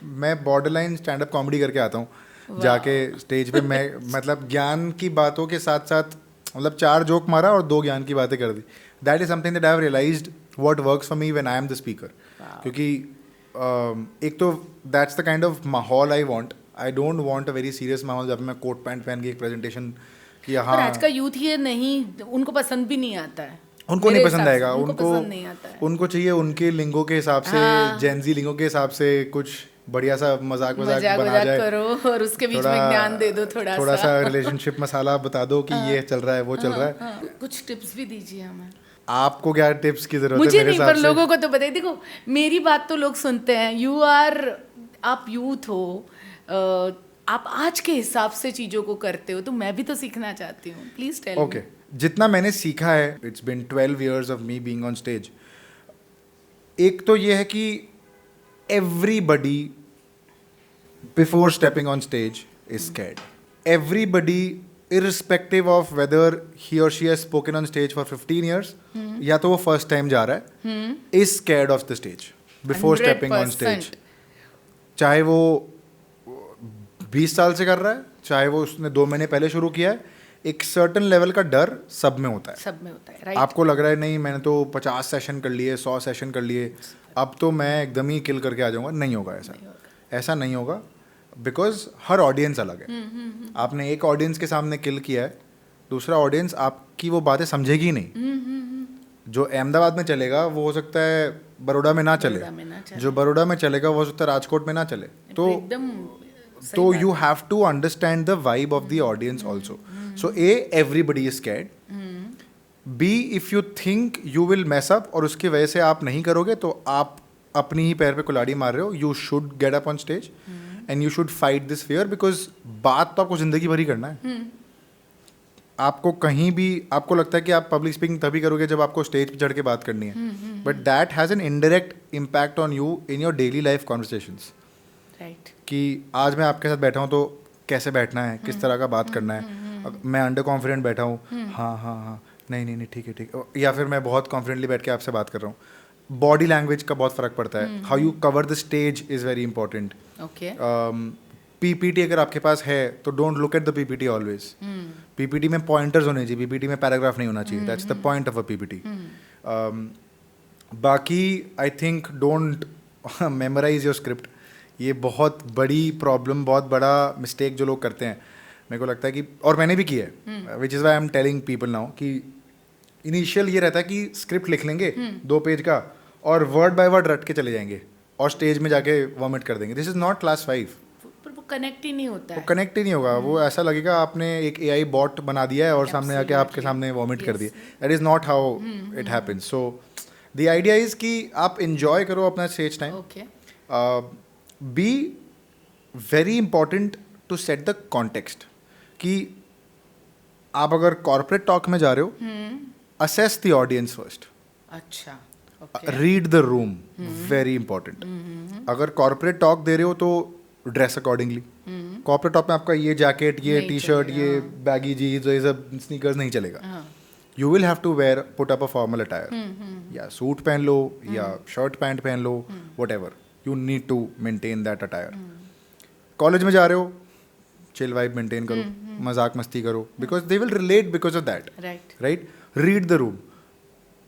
मैं बॉर्डरलाइन स्टैंड अप कॉमेडी करके आता हूँ जाके स्टेज पे. मैं मतलब ज्ञान की बातों के साथ साथ मतलब 4 जोक मारा और 2 ज्ञान की बातें कर दी. That is something that I have realized what works for me when I am the speaker. क्योंकि एक तो that's the kind of mahaul I want. I don't want a very serious mahaul जब मैं कोट पैंट पहन के एक प्रेजेंटेशन कि हाँ. पर आज का यूथ ये नहीं, उनको पसंद भी नहीं आता है. उनको नहीं पसंद आएगा. उनको चाहिए उनके लिंगों के हिसाब से, जेनजी लिंगों के हिसाब से कुछ बढ़िया सा मजाक बना जाए करो और उसके बीच में ज्ञान दे दो, थोड़ा सा रिलेशनशिप मसाला बता दो कि ये चल रहा है, वो चल रहा है. कुछ टिप्स भी दीजिए हमें. आपको क्या टिप्स की जरूरत है? मुझे नहीं, पर लोगों को तो बताइए. देखो मेरी बात तो लोग सुनते हैं. आप यूथ हो, आप आज के हिसाब से चीज़ों को करते हो, तो मैं भी तो सीखना चाहती हूँ. Please tell me. जितना मैंने सीखा है, it's been 12 years of me being on stage. एक तो ये है कि everybody before stepping on stage is scared. Everybody irrespective of whether he or she has spoken on stage for 15 years या तो वो फर्स्ट टाइम जा रहा है, is scared of the stage before stepping on stage. चाहे वो 20 साल से कर रहा है, चाहे वो उसने 2 महीने पहले शुरू किया है, एक सर्टन लेवल का डर सब में होता है. right? आपको लग रहा है नहीं मैंने तो 50 सेशन कर लिए, 100 सेशन कर लिए, अब तो मैं एकदम ही किल करके आ जाऊंगा. नहीं होगा ऐसा नहीं होगा. बिकॉज हर ऑडियंस अलग है. आपने एक ऑडियंस के सामने किल किया है, दूसरा ऑडियंस आपकी वो बातें समझेगी नहीं. जो अहमदाबाद में चलेगा वो हो सकता है बड़ौदा में ना चले, जो बड़ौदा में चलेगा वो हो सकता है राजकोट में ना चले. तो you have to understand the vibe of the audience also. So everybody is scared. B if you think you will mess up और उसकी वजह से आप नहीं करोगे तो आप अपनी ही पैर पे कुल्हाड़ी मार रहे हो. You should get up on stage and you should fight this fear. Because बात तो आपको जिंदगी भर ही करना है. आपको कहीं भी आपको लगता है कि आप पब्लिक स्पीकिंग तभी करोगे जब आपको स्टेज पे चढ़ के बात करनी है, but that has an indirect impact on you in your daily life conversations. कि आज मैं आपके साथ बैठा हूँ तो कैसे बैठना है, किस तरह का बात करना है. मैं अंडर कॉन्फिडेंट बैठा हूँ, हाँ नहीं ठीक है, या फिर मैं बहुत कॉन्फिडेंटली बैठ के आपसे बात कर रहा हूँ. बॉडी लैंग्वेज का बहुत फर्क पड़ता है, how you cover the stage is very important. Okay. PPT अगर आपके पास है तो don't look at the PPT always. PPT में पॉइंटर्स होने चाहिए, पीपीटी में पैराग्राफ नहीं होना चाहिए. That's the point of a PPT. बाकी I think don't memorize your script. ये बहुत बड़ी प्रॉब्लम, बहुत बड़ा मिस्टेक जो लोग करते हैं. मेरे को लगता है कि, और मैंने भी किया है, which is why I am telling people now, कि इनिशियल ये रहता है कि स्क्रिप्ट लिख लेंगे 2 पेज का और वर्ड बाय वर्ड रट के चले जाएंगे और स्टेज में जाके वॉमिट कर देंगे. This is not class 5. पर वो कनेक्ट ही नहीं होता वो है. कनेक्ट ही नहीं होगा. वो ऐसा लगेगा आपने एक AI बॉट बना दिया है और सामने आके आपके सामने वॉमिट कर दिया. That is not how it happens. So the idea is कि आप इंजॉय करो अपना stage time. Okay. B very important to set the context. कि आप अगर कॉर्पोरेट टॉक में जा रहे हो, असेस द ऑडियंस फर्स्ट. अच्छा. Read the room, very important. अगर कॉर्पोरेट टॉक दे रहे हो तो ड्रेस अकॉर्डिंगली. कॉर्पोरेट टॉक में आपका ये जैकेट, ये टी शर्ट, ये बैगी जीन्स, ये सब स्नीकर्स नहीं चलेगा. You will have to wear, put up a formal attire. या सूट पहन लो या शर्ट पैंट पहन लो, whatever. You need to maintain that attire. College में जा रहे हो, चिल वाइब मेंटेन करो, मजाक मस्ती करो, because they will relate because of that. Right. Read the room.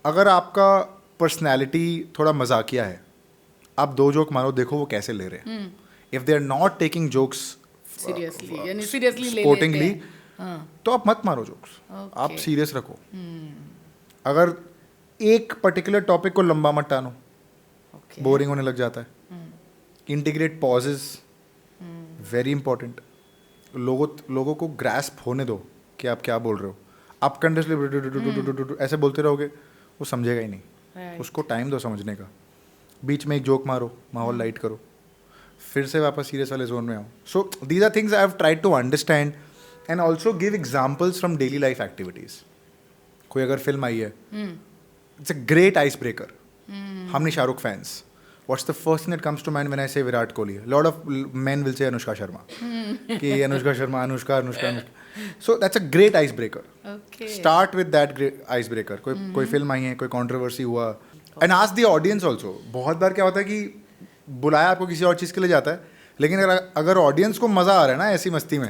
अगर आपका पर्सनैलिटी थोड़ा मजाकिया है, आप 2 जोक मारो, देखो वो कैसे ले रहे हैं. If they are not taking jokes seriously sportingly, तो आप मत मारो जोक्स. आप सीरियस रखो. अगर एक पर्टिकुलर टॉपिक को लंबा मत टानो, बोरिंग होने लग जाता है. Integrate pauses, very important. लोगों को ग्रैस्प होने दो कि आप क्या बोल रहे हो. आप कंटिन्यूसली ऐसे बोलते रहोगे, वो समझेगा ही नहीं. उसको टाइम दो समझने का. बीच में एक जोक मारो, माहौल लाइट करो, फिर से वापस सीरियस वाले जोन में आओ. So these are things I have tried to understand and also give examples from daily life activities. कोई अगर फिल्म आई है, it's a great ice breaker. हम नहीं Shahrukh fans. What's the first thing that comes to mind when I say Virat Kohli? A lot of men will say Anushka Sharma. कि Anushka Sharma, Anushka. So that's a great icebreaker. Okay. Start with that great icebreaker. कोई film आई है, कोई controversy हुआ, and ask the audience also. बहुत बार क्या होता है कि बुलाया आपको किसी और चीज़ के लिए जाता है, लेकिन अगर ऑडियंस को मज़ा आ रहा है ना ऐसी मस्ती में,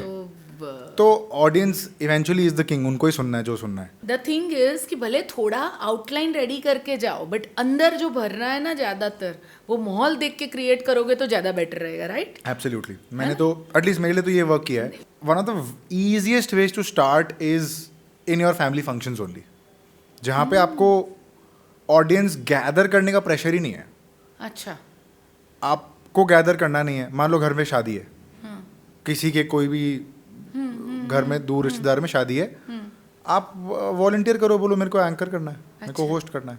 तो audience eventually is the king. उनको ही सुनना है जो सुनना है. द थिंग इज कि भले थोड़ा आउटलाइन रेडी करके जाओ, बट अंदर जो भरना है ना, ज्यादातर वो माहौल देख के क्रिएट करोगे तो ज्यादा बेटर रहेगा. राइट. एब्सोल्युटली. मैंने तो एटलीस्ट मेरे लिए तो ये वर्क किया है. One of the easiest ways to start is in your family functions only, जहाँ पे आपको ऑडियंस गैदर करने का प्रेशर ही नहीं है. अच्छा. आपको गैदर करना नहीं है. मान लो घर में शादी है, किसी के कोई भी घर में दूर रिश्तेदार में शादी है, आप वॉलंटियर करो, बोलो मेरे को एंकर करना है, मेरे को होस्ट करना है.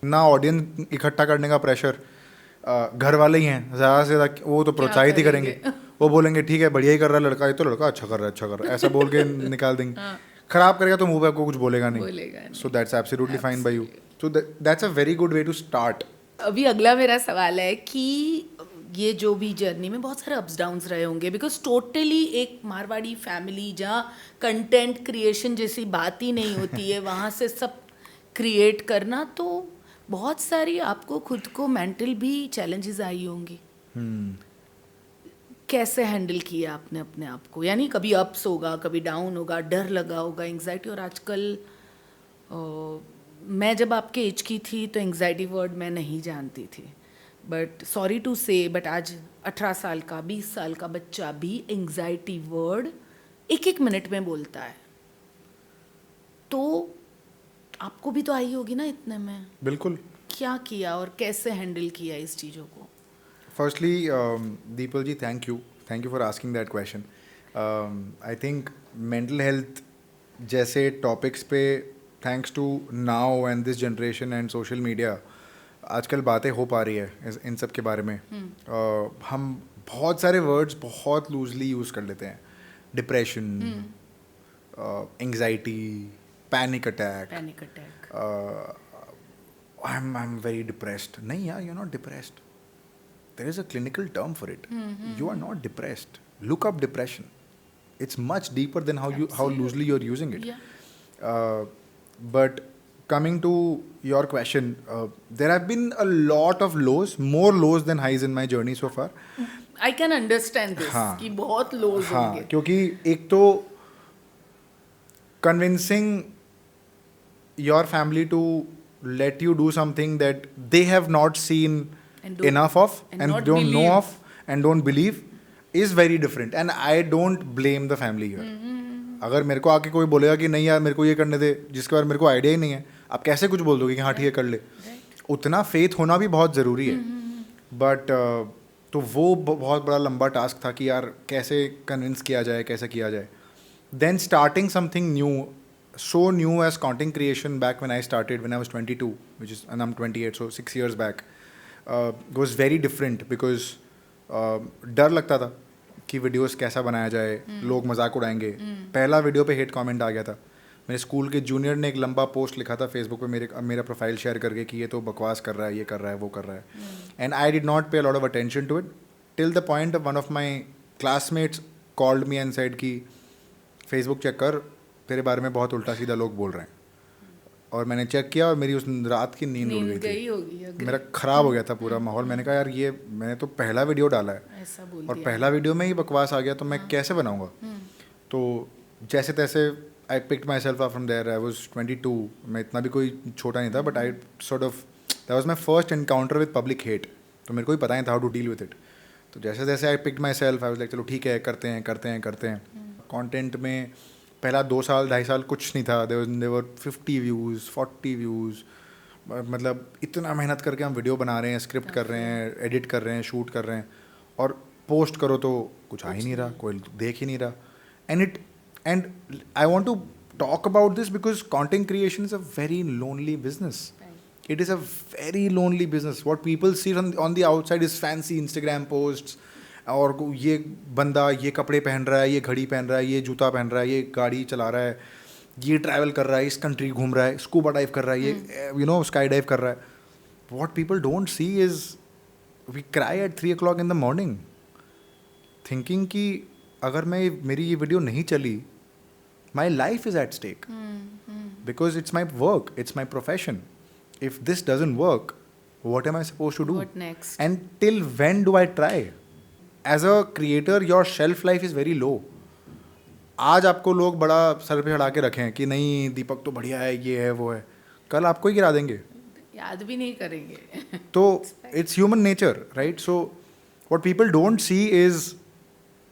ना ऑडियंस इकट्ठा करने का प्रेशर. घर वाले ही हैं ज़्यादा से ज़्यादा, वो तो प्रोत्साहित ही करेंगे. वो बोलेंगे ठीक है, बढ़िया ही कर रहा है लड़का, ये तो लड़का अच्छा कर रहा है, अच्छा कर रहा है, ऐसा बोल के निकाल देंगे. खराब करेगा तो मुंह पे आपको कुछ बोलेगा नहीं. So that's absolutely fine by you. So that's a very good way to start. अभी अगला मेरा सवाल है कि ये जो भी जर्नी में बहुत सारे अप्स डाउन्स रहे होंगे, बिकॉज टोटली एक मारवाड़ी फैमिली जहाँ कंटेंट क्रिएशन जैसी बात ही नहीं होती है, वहाँ से सब क्रिएट करना, तो बहुत सारी आपको खुद को मेंटल भी चैलेंजेस आई होंगी. कैसे हैंडल किया आपने अपने आप को? यानी कभी अप्स होगा, कभी डाउन होगा, डर लगा होगा, एंग्जाइटी. और आजकल मैं जब आपके एज की थी तो एंग्जाइटी वर्ड मैं नहीं जानती थी, बट सॉरी टू से, बट आज 18 साल का 20 साल का बच्चा भी एंग्जाइटी वर्ड 1-1 मिनट में बोलता है. तो आपको भी तो आई होगी ना इतने में. बिल्कुल. क्या किया और कैसे हैंडल किया इस चीज़ों को? Firstly Deepal ji, thank you for asking that question. I think mental health जैसे टॉपिक्स पे, thanks to now and this generation and social media, आजकल बातें हो पा रही है इन सब के बारे में. हम बहुत सारे वर्ड्स बहुत लूजली यूज़ कर लेते हैं. Depression, anxiety, panic attack. I am very depressed. नहीं यार, you are not depressed. There is a clinical term for it. You are not depressed. Look up depression. It's much deeper than how loosely you are using it. But coming to your question, there have been a lot of lows, more lows than highs in my journey so far. I can understand this हाँ. कि बहुत lows हाँ, होंगे. क्योंकि एक तो convincing your family to let you do something that they have not seen And don't- enough of and not don't know believe. of and don't believe is very different, and I don't blame the family here. अगर मेरे को आके कोई बोलेगा कि नहीं यार मेरे को ये करने दे, जिसके बारे में मेरे को आइडिया ही नहीं है, आप कैसे कुछ बोल दोगे कि हाँ ठीक है कर ले. उतना फेथ होना भी बहुत ज़रूरी है. बट तो वो बहुत बड़ा लंबा टास्क था कि यार कैसे कन्विंस किया जाए, कैसे किया जाए. Then starting something new, so new as content creation back when I started when I was 22, which is, and I'm 28, so 6 years back, was very different because डर लगता था कि वीडियोस कैसा बनाया जाए, लोग मजाक उड़ाएंगे. पहला वीडियो पे हेट कमेंट आ गया था. मेरे स्कूल के जूनियर ने एक लंबा पोस्ट लिखा था फेसबुक पे मेरा प्रोफाइल शेयर करके कि ये तो बकवास कर रहा है, ये कर रहा है, वो कर रहा है. And I did not pay lot of attention to it till the point one of my classmates called me and said कि फेसबुक चेक कर, तेरे बारे में बहुत उल्टा सीधा लोग बोल रहे हैं. और मैंने चेक किया और मेरी उस रात की नींद उड़ गई थी. होगी. मेरा ख़राब हो गया था पूरा माहौल. मैंने कहा यार ये मैंने तो पहला वीडियो डाला है ऐसा बोल और दिया. पहला वीडियो में ही बकवास आ गया तो मैं कैसे बनाऊंगा. तो जैसे तैसे I picked myself from there. I was 22. मैं इतना भी कोई छोटा नहीं था, but I sort of that was my first encounter with public hate. तो मेरे को ही पता नहीं था how to deal with it. तो जैसे जैसे I picked myself, I was like चलो ठीक है करते हैं. कॉन्टेंट में पहला 2 साल 2.5 साल कुछ नहीं था. देवर 50 व्यूज़ 40 व्यूज़. मतलब इतना मेहनत करके हम वीडियो बना रहे हैं, स्क्रिप्ट कर रहे हैं, एडिट कर रहे हैं, शूट कर रहे हैं, और पोस्ट करो तो कुछ आ ही नहीं रहा, कोई देख ही नहीं रहा. And I want to talk about this because content creation is a very lonely business. It is a very lonely business. What people see on the outside is fancy Instagram posts, और ये बंदा ये कपड़े पहन रहा है, ये घड़ी पहन रहा है, ये जूता पहन रहा है, ये गाड़ी चला रहा है, ये ट्रैवल कर रहा है, इस कंट्री घूम रहा है, स्कूबा डाइव कर रहा है, ये यू नो स्काई डाइव कर रहा है. What people don't see is we cry at 3 o'clock in the morning thinking कि अगर मेरी ये वीडियो नहीं चली, my life is at stake. Because it's my work, it's my profession. If this doesn't work, what am I supposed to do? What next? And till when do I try? As a creator, your shelf life is very low. आज आपको लोग बड़ा sir पे चढ़ा के रखें कि नहीं दीपक तो बढ़िया है, ये है वो है, कल आपको ही गिरा देंगे. याद भी नहीं करेंगे. तो it's human nature, right? So what people don't see is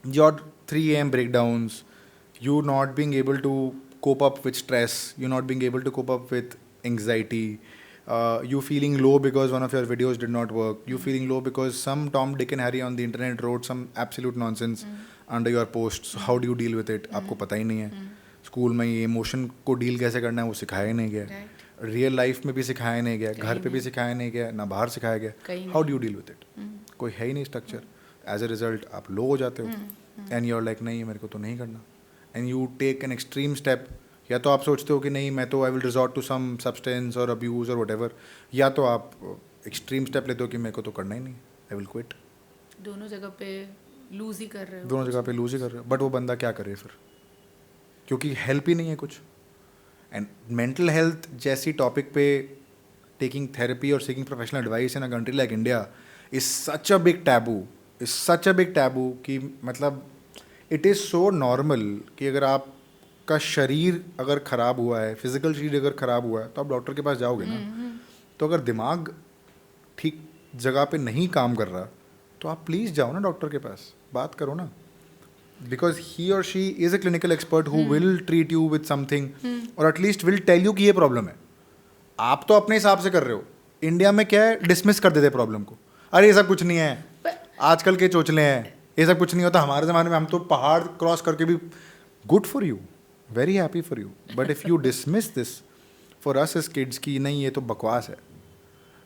your 3 a.m. breakdowns, you not being able to cope up with stress, you not being able to cope up with anxiety, you feeling low because one of your videos did not work, you feeling low because some Tom, Dick and Harry on the internet wrote some absolute nonsense under your post. So how do you deal with it? आपको पता ही नहीं है. School में ये emotion को deal कैसे करना है वो सिखाया ही नहीं गया. रियल लाइफ में भी सिखाया नहीं गया, घर पे भी सिखाया नहीं गया, ना बाहर सिखाया गया. How do you deal with it? कोई है ही नहीं स्ट्रक्चर. एज अ रिजल्ट आप लो हो जाते हो एंड यू आर लाइक नहीं मेरे को तो नहीं करना. And you take an extreme step. या तो आप सोचते हो कि नहीं मैं तो I will resort to some substance और अब्यूज़ और व्हाटएवर, या तो आप एक्सट्रीम स्टेप लेते हो कि मेरे को तो करना ही नहीं, आई विल क्विट. दोनों जगह पे लूज ही कर रहे हो. दोनों जगह पे लूज ही कर रहे हो. बट वो बंदा क्या करे फिर, क्योंकि हेल्प ही नहीं है कुछ. एंड मेंटल हेल्थ जैसी टॉपिक पे टेकिंग थेरेपी और seeking professional advice in a country like India is such a big taboo कि मतलब इट इज़ सो नॉर्मल कि अगर आपका शरीर अगर ख़राब हुआ है, फिजिकल शरीर अगर ख़राब हुआ है तो आप डॉक्टर के पास जाओगे ना. तो अगर दिमाग ठीक जगह पे नहीं काम कर रहा तो आप प्लीज़ जाओ ना डॉक्टर के पास, बात करो ना. बिकॉज ही और she is a clinical expert who will treat you with something और एटलीस्ट विल टेल यू कि ये प्रॉब्लम है. आप तो अपने हिसाब से कर रहे हो. इंडिया में क्या है, डिसमिस कर देते प्रॉब्लम को. अरे ये सब कुछ नहीं है, आजकल के चोचले हैं, ये सब कुछ नहीं होता. हमारे ज़माने में हम तो पहाड़ क्रॉस करके भी, good for you, very happy for you. But if you dismiss this for us as kids की नहीं ये तो बकवास है,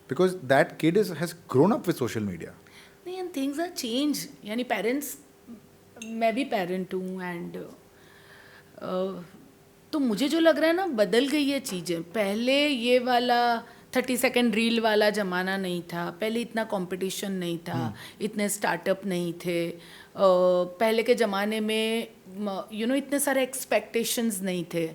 because that kid has grown up with social media. नहीं, एंड थिंग्स आर चेंज. यानी पेरेंट्स, मैं भी पेरेंट हूँ एंड तो मुझे जो लग रहा है ना बदल गई है चीज़ें. पहले ये वाला 30 सेकेंड रील वाला ज़माना नहीं था. पहले इतना कंपटीशन नहीं था, इतने स्टार्टअप नहीं थे. पहले के ज़माने में इतने सारे एक्सपेक्टेशंस नहीं थे.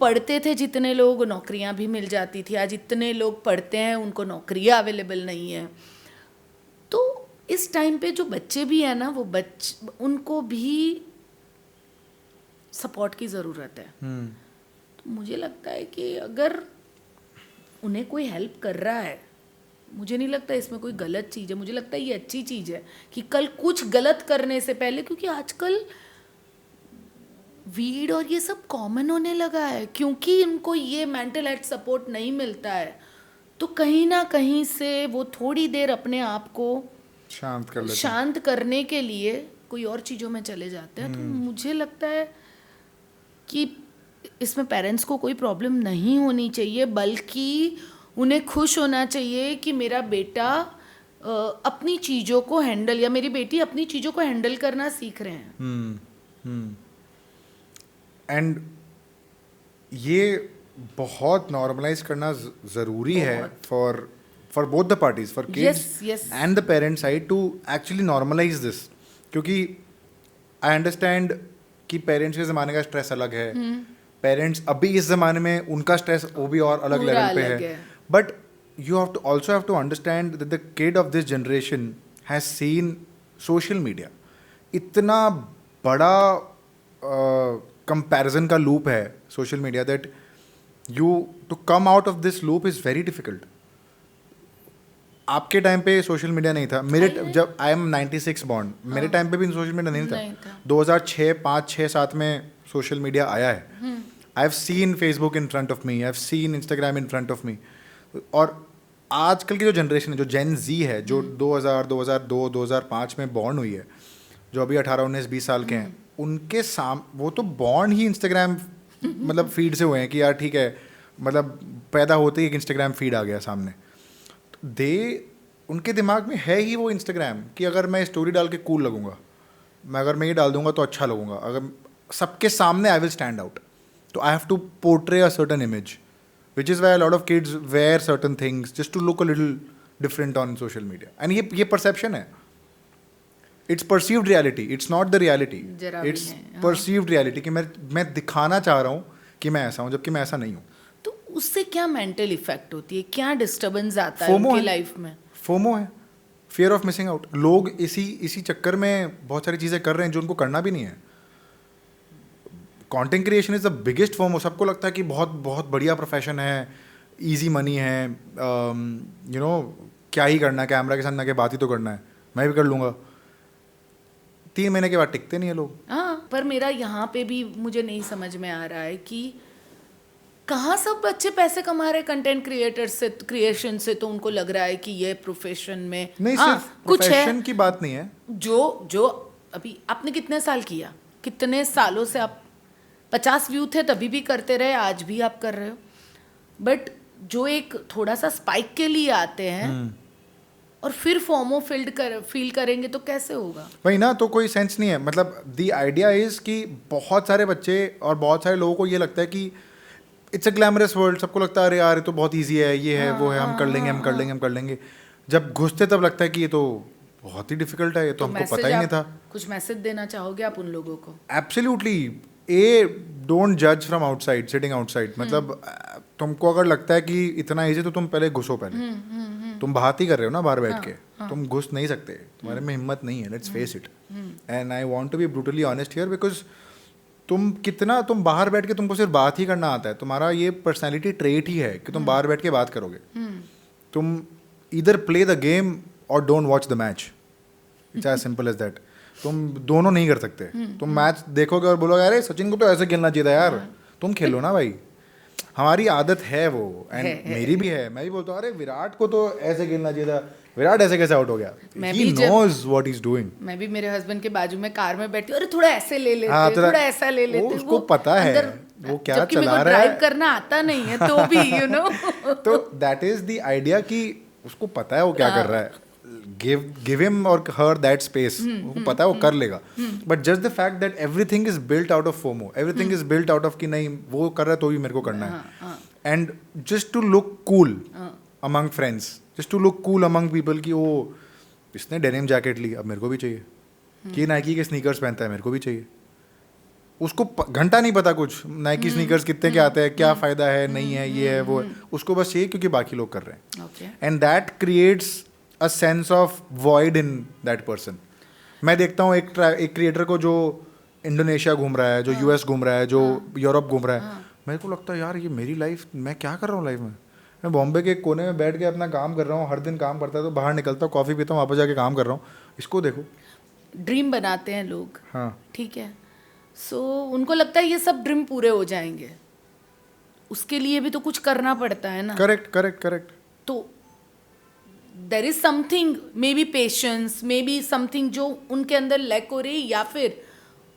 पढ़ते थे जितने लोग, नौकरियां भी मिल जाती थी। आज इतने लोग पढ़ते हैं, उनको नौकरियां अवेलेबल नहीं है। तो इस टाइम पे जो बच्चे भी हैं ना, वो उनको भी सपोर्ट की ज़रूरत है। तो मुझे लगता है कि अगर उन्हें कोई हेल्प कर रहा है, मुझे नहीं लगता इसमें कोई गलत चीज़ है। मुझे लगता है ये अच्छी चीज़ है कि कल कुछ गलत करने से पहले, क्योंकि आजकल वीड और ये सब कॉमन होने लगा है, क्योंकि उनको ये मेंटल हेल्थ सपोर्ट नहीं मिलता है, तो कहीं ना कहीं से वो थोड़ी देर अपने आप को शांत करने के लिए कोई और चीज़ों में चले जाते हैं। तो मुझे लगता है कि इसमें पेरेंट्स को कोई प्रॉब्लम नहीं होनी चाहिए, बल्कि उन्हें खुश होना चाहिए कि मेरा बेटा अपनी चीज़ों को हैंडल, या मेरी बेटी अपनी चीज़ों को हैंडल करना सीख रहे हैं। एंड ये बहुत नॉर्मलाइज करना ज़रूरी है for both the parties, for kids and the parents side, to actually normalise this. क्योंकि आई अंडरस्टैंड कि पेरेंट्स के ज़माने का स्ट्रेस अलग है, पेरेंट्स अभी इस ज़माने में उनका स्ट्रेस वो भी और अलग लेवल पे है, but you have to understand that the kid of this generation has seen social media. इतना बड़ा comparison का loop है social media that to come out of this loop is very difficult. आपके टाइम पे social media नहीं था, मेरे जब आई एम 96 बॉर्न, मेरे टाइम पे भी सोशल मीडिया नहीं था। 2006, 5, 6, 7 में सोशल मीडिया आया है। I have seen Facebook in front of me, I have seen Instagram in front of me. और आजकल की जो जनरेशन है, जो जेन जी है, जो 2000, 2002, 2005 में बॉर्न हुई है, जो अभी 18, 19, 20 साल के हैं, उनके वो तो बॉर्न ही इंस्टाग्राम मतलब फीड से हुए हैं कि यार ठीक है, मतलब पैदा होते ही एक इंस्टाग्राम फीड आ गया सामने। उनके दिमाग में है ही वो इंस्टाग्राम कि अगर मैं स्टोरी डाल के कूल लगूंगा, अगर मैं ये डाल दूंगा तो अच्छा लगूंगा, अगर सबके सामने आई विल स्टैंड आउट, तो I have to portray a certain image, which is why a lot of kids wear certain things just to look a little different on social media. And ये perception है, it's perceived reality, it's not the reality, it's perceived reality कि मैं दिखाना चाह रहा हूँ कि मैं ऐसा हूँ, जबकि मैं ऐसा नहीं हूँ। तो उससे क्या मेंटल इफेक्ट होती है, क्या डिस्टर्बेंस आता है उनकी लाइफ में? फोमो है, फियर ऑफ मिसिंग आउट। लोग इसी चक्कर में बहुत सारी चीज़ें कर रहे हैं जो उनको करना भी नहीं है। Content creation is the biggest form. सबको लगता है कि बहुत बहुत बढ़िया प्रोफेशन है, इजी मनी है, यू नो क्या ही करना है, कैमरा के सामने आके बात ही तो करना है, मैं भी कर लूँगा। 3 महीने के बाद टिकते नहीं है लोग। हाँ, पर मेरा यहाँ पे भी मुझे नहीं समझ में आ रहा है कि कहाँ सब बच्चे पैसे कमा रहे कंटेंट क्रिएटर से, क्रिएशन से। तो उनको लग रहा है कि ये प्रोफेशन में नहीं, सिर्फ प्रोफेशन की बात नहीं है। जो अभी आपने कितने साल किया, कितने सालों से आप 50 व्यू थे तभी भी करते रहे, आज भी आप कर रहे हो। बट जो एक थोड़ा सा स्पाइक के लिए आते हैं और फिर फॉर्मो फील करेंगे तो कैसे होगा? वही ना, तो कोई सेंस नहीं है। मतलब द आइडिया इज कि बहुत सारे बच्चे और बहुत सारे लोगों को ये लगता है कि इट्स अ ग्लैमरस वर्ल्ड। सबको लगता है अरे यार ये तो बहुत ईजी है, ये है वो है, हम कर लेंगे। जब घुसते तब लगता है कि ये तो बहुत ही डिफिकल्ट है, ये तो हमको पता ही नहीं था। कुछ मैसेज देना चाहोगे आप उन लोगों को? एब्सोल्युटली। डोंट जज फ्रॉम आउटसाइड, सिटिंग आउटसाइड। मतलब तुमको अगर लगता है कि इतना ईजी तो तुम पहले घुसो। पहले तुम बात ही कर रहे हो ना बाहर बैठ के, तुम घुस नहीं सकते, तुम्हारे में हिम्मत नहीं है। Let's face it. And I want to be brutally honest here, because तुम बाहर बैठ के तुमको सिर्फ बात ही करना आता है। तुम्हारा ये पर्सनैलिटी ट्रेट ही है कि तुम बाहर बैठ के बात करोगे। तुम इधर प्ले द गेम और don't watch the match. It's as simple as that. तुम दोनों नहीं कर सकते। तुम मैच देखोगे और बोलोगे अरे सचिन को तो ऐसे खेलना चाहिए था यार, तुम खेलो ना भाई। हमारी आदत है वो, एंड मेरी भी है। मैं भी बोलता हूँ अरे विराट को तो ऐसे खेलना चाहिए था, विराट ऐसे कैसे आउट हो गया? He knows what he's doing. मैं भी मेरे हस्बैंड के बाजू में कार में बैठी हूँ, अरे थोड़ा ऐसे ले लेते, थोड़ा ऐसा ले लेते। उसको पता है वो क्या चला रहा है। ड्राइव करना आता नहीं है तो भी यू नो तो दैट इज द आइडिया कि उसको पता है वो क्या कर रहा है। give him or her that space. उसको पता है वो कर लेगा। But just the fact that everything is built out of FOMO, everything is built out of कि नहीं वो कर रहा है तो भी मेरे को करना है। And just to look cool among friends, just to look cool among people कि वो इसने डेनिम जैकेट ली अब मेरे को भी चाहिए, कि नाइकी के स्नीकर्स पहनता है मेरे को भी चाहिए। उसको घंटा नहीं पता कुछ नाइकी स्नीकर्स कितने के आते हैं, क्या फ़ायदा है, नहीं है, ये है वो है, उसको बस चाहिए क्योंकि बाकी लोग कर रहे हैं. Okay. And that creates a sense of void in that person. मैं देखता हूँ एक क्रिएटर को जो इंडोनेशिया घूम रहा है, जो यूएस घूम रहा है, जो यूरोप घूम रहा है, मेरे को लगता है यार ये मेरी लाइफ, मैं क्या कर रहा हूँ लाइफ में. मैं बॉम्बे के एक कोने में बैठ के अपना काम कर रहा हूँ, हर दिन काम करता है, तो बाहर निकलता हूँ, कॉफ़ी पीता हूँ, वापस जाके काम कर रहा हूँ. इसको देखो. ड्रीम बनाते हैं लोग. हाँ. ठीक है. सो उनको लगता है ये सब ड्रीम पूरे हो जाएंगे, उसके लिए भी तो कुछ करना पड़ता है ना. Correct correct correct. तो there is something, maybe patience, maybe something जो उनके अंदर लैक हो रही, या फिर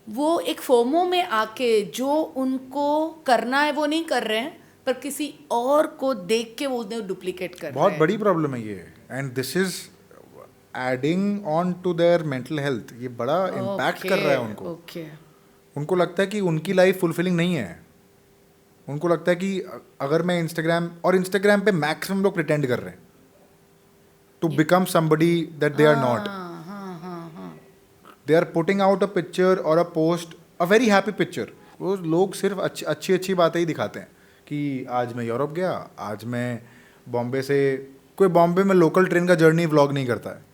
वो एक फोमो में आके जो उनको करना है वो नहीं कर रहे हैं, पर किसी और को देख के वो डुप्लीकेट कर रहे हैं. बहुत बड़ी प्रॉब्लम है ये. And this is adding on to their mental health. ये बड़ा इम्पैक्ट कर रहा है उनको. उनको लगता है कि उनकी लाइफ फुलफिलिंग नहीं है. उनको लगता है कि अगर मैं इंस्टाग्राम पे मैक्सिमम लोग प्रिटेंड कर रहे हैं to become somebody that they are not. They are putting out a picture और a post, a very happy picture. वो लोग सिर्फ अच्छी अच्छी बातें ही दिखाते हैं कि आज मैं यूरोप गया, आज मैं बॉम्बे से, कोई बॉम्बे में लोकल ट्रेन का जर्नी व्लॉग नहीं करता है.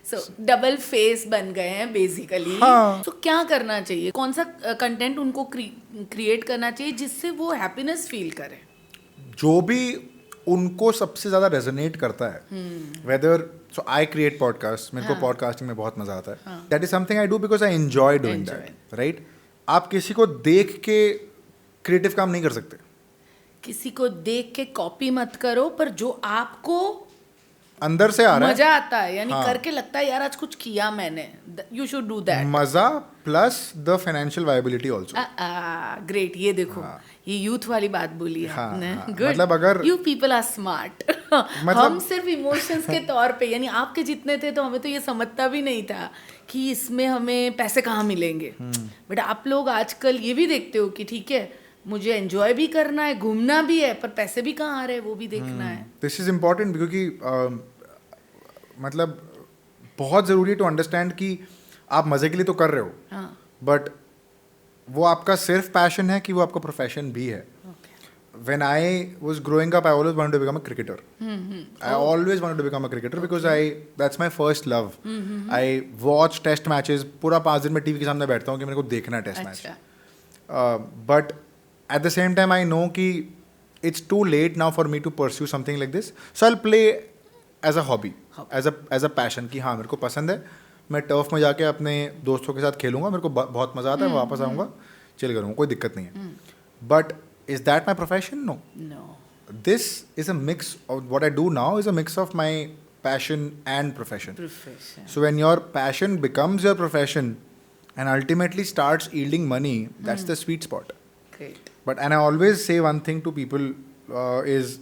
सो डबल फेस बन गए हैं बेसिकली. हाँ. तो क्या करना चाहिए, कौन सा कंटेंट उनको क्रिएट करना चाहिए जिससे वो हैप्पीनेस फील करें? जो भी उनको सबसे ज़्यादा रेजोनेट करता है. Whether so I create podcast, मेरे को पॉडकास्टिंग में बहुत मज़ा आता है. That is something I do because I enjoy doing that. Right. आप किसी को देख के क्रिएटिव काम नहीं कर सकते. किसी को देख के कॉपी मत करो, पर जो आपको अंदर से आ रहा है, मजा आता है, यानी करके लगता है यार आज कुछ किया मैंने, यू शुड डू दैट. मजा plus the financial viability also. Great. ये देखो, ये यूथ वाली बात बोली आपने. गुड. मतलब अगर यू पीपल आर स्मार्ट. हम सिर्फ इमोशंस के तौर पे, यानी आपके जितने थे तो हमें तो ये समझता भी नहीं था कि इसमें हमें पैसे कहाँ मिलेंगे. बट आप लोग आजकल ये भी देखते हो कि ठीक है मुझे एंजॉय भी करना है, घूमना भी है, पर पैसे भी कहाँ आ रहे हैं वो भी देखना है. दिस इज इम्पोर्टेंट क्योंकि मतलब बहुत ज़रूरी है टू अंडरस्टैंड कि आप मज़े के लिए तो कर रहे हो, बट वो आपका सिर्फ पैशन है कि वो आपका प्रोफेशन भी है. When I was growing up, I always wanted to become a cricketer. I always wanted to become a cricketer because that's my first love. I watch test matches. पूरा 5 दिन में टीवी के सामने बैठता हूँ कि मेरे को देखना है test match. But at the same time, I know कि it's too late now for me to pursue something like this. So I'll play as a hobby, as a passion कि हाँ मेरे को पसंद है, मैं टर्फ में जाके अपने दोस्तों के साथ खेलूंगा, मेरे को बहुत मज़ा आता है, वापस आऊँगा, चिल करूँगा, कोई दिक्कत नहीं है. But is that my profession? No. This is a mix of what I do now is a mix of my passion and profession. So when your passion becomes your profession and ultimately starts yielding money, that's the sweet spot. Great. And I always say one thing to people is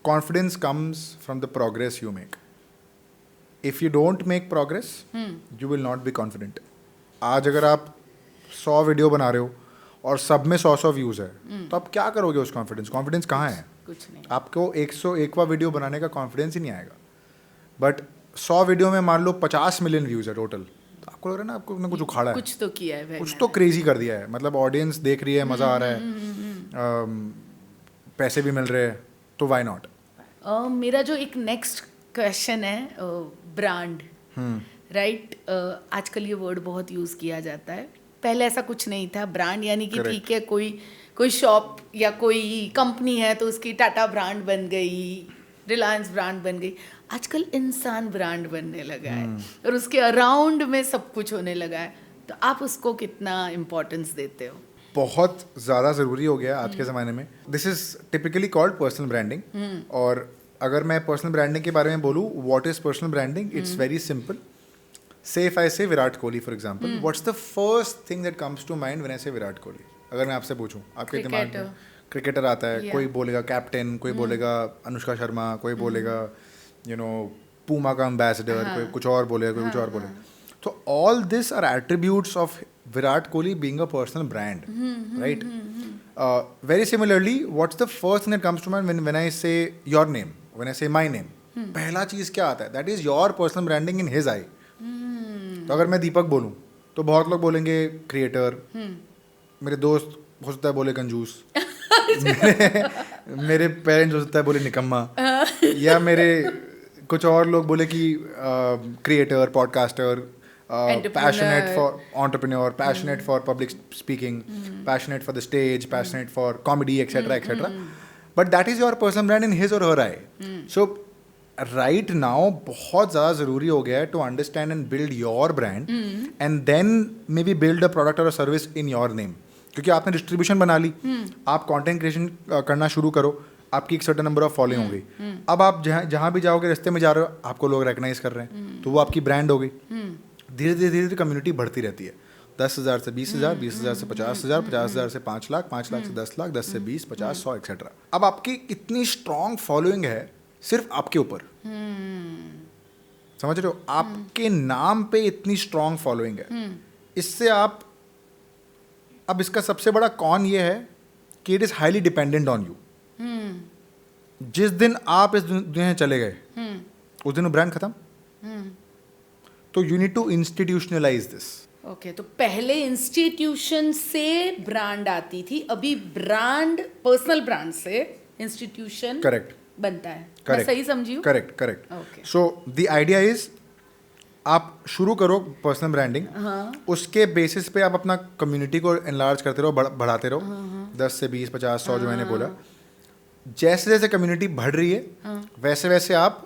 confidence comes from the progress you make. If you don't make progress, you will not be confident. आज अगर आप 100 video बना रहे हो और सब में 100 views है, तो आप क्या करोगे उस कॉन्फिडेंस कहाँ है? कुछ नहीं. आपको 101वां वीडियो बनाने का कॉन्फिडेंस ही नहीं आएगा. बट 100 वीडियो में मान लो 50 मिलियन व्यूज़ है टोटल, तो आपको लग रहा है ना आपको कुछ उखाड़ा है, कुछ तो किया है, कुछ तो क्रेजी कर दिया है. मतलब ऑडियंस देख रही है, मज़ा आ रहा है, पैसे भी मिल रहे हैं, तो वाई नॉट. मेरा जो एक नेक्स्ट क्वेश्चन है, ब्रांड. राइट. आजकल ये वर्ड बहुत यूज़ किया जाता है, पहले ऐसा कुछ नहीं था. ब्रांड यानी कि ठीक है कोई शॉप या कोई कंपनी है तो उसकी टाटा ब्रांड बन गई, रिलायंस ब्रांड बन गई. आजकल इंसान ब्रांड बनने लगा है और उसके अराउंड में सब कुछ होने लगा है. तो आप उसको कितना इम्पोर्टेंस देते हो? बहुत ज़्यादा ज़रूरी हो गया आज के ज़माने में. This is typically called personal branding. और अगर मैं पर्सनल ब्रांडिंग के बारे में बोलूँ, what is personal branding? It's very simple. Say if I say Virat Kohli for example, what's the first thing that comes to mind when I say Virat Kohli? अगर मैं आपसे पूछूं, आपके दिमाग में क्रिकेटर आता है, कोई बोलेगा कैप्टन, कोई बोलेगा अनुष्का शर्मा, कोई बोलेगा पूमा का एम्बेसडर, कोई कुछ और बोलेगा, कोई कुछ और बोलेगा. तो all this are attributes of Virat Kohli being a personal brand, right? Very similarly, what's the first thing that comes to mind when I say your name, when I say my name? पहला चीज़ क्या आता है? That is your personal branding in his eye. तो अगर मैं दीपक बोलूँ तो बहुत लोग बोलेंगे क्रिएटर, मेरे दोस्त हो सकता है बोले कंजूस, मेरे पेरेंट्स हो सकता है बोले निकम्मा, या मेरे कुछ और लोग बोले कि creator, podcaster, passionate for entrepreneur, passionate for public speaking, passionate for the stage, passionate for comedy, etcetera etcetera. But that is your personal brand in his और हर आई. सो राइट नाउ बहुत ज़्यादा ज़रूरी हो गया है to understand and build your brand and then maybe build a product और a service in your name. क्योंकि आपने डिस्ट्रीब्यूशन बना ली, आप कंटेंट क्रिएशन करना शुरू करो, आपकी एक सर्टेन नंबर ऑफ फॉलोइंग हो गई. अब आप जहाँ भी जाओगे, रास्ते में जा रहे हो, आपको लोग रिकग्नाइज कर रहे हैं, तो वो आपकी ब्रांड हो गई. धीरे धीरे कम्युनिटी बढ़ती रहती है. 10,000 से 20,000, 20,000 से 50,000, 50,000 से 5 लाख, 5 लाख से 10 लाख, 10 से 20, 50, 100 एक्सेट्रा. अब आपकी इतनी स्ट्रॉन्ग फॉलोइंग है सिर्फ आपके ऊपर. समझ रहे हो? आपके नाम पे इतनी स्ट्रॉन्ग फॉलोइंग है. इससे आप, अब इसका सबसे बड़ा कॉन ये है कि it is highly dependent on you. जिस दिन आप इस दुनिया में चले गए, उस दिन वो ब्रांड खत्म. तो you need to institutionalise this. Okay, तो पहले इंस्टीट्यूशन से ब्रांड आती थी, अभी ब्रांड, पर्सनल ब्रांड से इंस्टीट्यूशन करेक्ट बनता है. मैं सही समझी हूँ? Correct. Okay. So the idea is आप शुरू करो पर्सनल ब्रांडिंग, उसके बेसिस पे आप अपना कम्युनिटी को एनलार्ज करते रहो, बढ़ाते रहो. 10 से 20, 50, 100 जो मैंने बोला. जैसे जैसे कम्युनिटी बढ़ रही है वैसे वैसे आप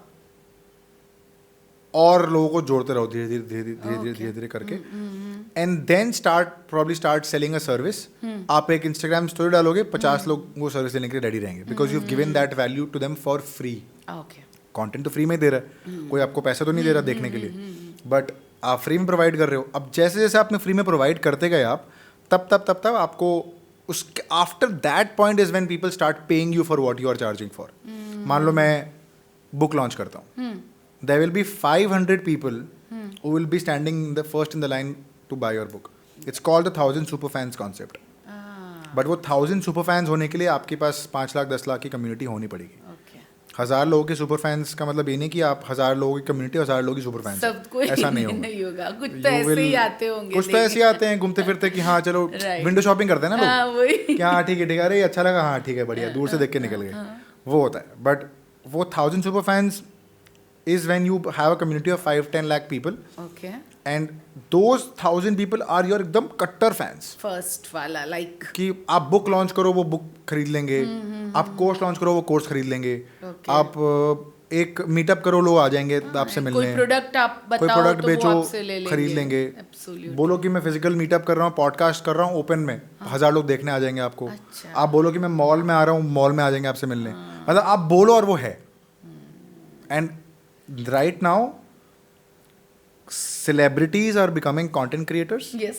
और लोगों को जोड़ते रहो धीरे धीरे करके. And then start selling a service. आप एक इंस्टाग्राम स्टोरी डालोगे, 50 लोग वो सर्विस लेने के लिए रेडी रहेंगे, because you have given that value to them for free. Content तो फ्री में दे रहा है, कोई आपको पैसा तो नहीं दे रहा देखने के लिए, बट आप फ्री में प्रोवाइड कर रहे हो. अब जैसे जैसे आपने फ्री में प्रोवाइड करते गए आप, तब आपको उसके after that point is when people start paying you for what you are charging for. मान लो मैं बुक लॉन्च करता हूँ, there will be 500 people who will be standing first in the line to buy your book. It's called the 1,000 super fans concept. But वो 1,000 super fans होने के लिए आपके पास 5 लाख 10 लाख की कम्युनिटी होनी पड़ेगी. 1,000 लोगों के सुपर फैंस का मतलब ये नहीं कि आप 1,000 लोगों की कम्युनिटी, 1,000 लोगों की सुपर फैंस. ऐसा नहीं होगा. कुछ तो ऐसे ही आते होंगे, कुछ तो ऐसे आते हैं घूमते फिरते कि हाँ चलो विंडो शॉपिंग करते हैं ना लोग, कि हाँ ठीक है अरे अच्छा लगा, हाँ ठीक है बढ़िया, दूर से देख के निकल गए. वो होता है. बट वो 1,000 super fans is when you have a community of 5-10 lakh people. Okay. And those 1,000 people are your एकदम कट्टर fans. First वाला like. कि आप बुक लॉन्च करो वो बुक खरीद लेंगे, आप कोर्स लॉन्च करो वो कोर्स खरीद लेंगे, आप एक मीटअप करो लोग आ जाएंगे आपसे मिलने, कोई प्रोडक्ट आप बताओ, कोई प्रोडक्ट तो बेचो खरीद लेंगे. बोलो कि मैं फिजिकल मीटअप कर रहा हूँ, पॉडकास्ट कर रहा हूँ ओपन में, 1,000 लोग देखने आ जाएंगे आपको. अच्छा. आप बोलो कि मैं मॉल में आ रहा हूँ, मॉल में आ जाएंगे आपसे मिलने. मतलब आप बोलो और वो है. And right now celebrities are becoming content creators. Yes.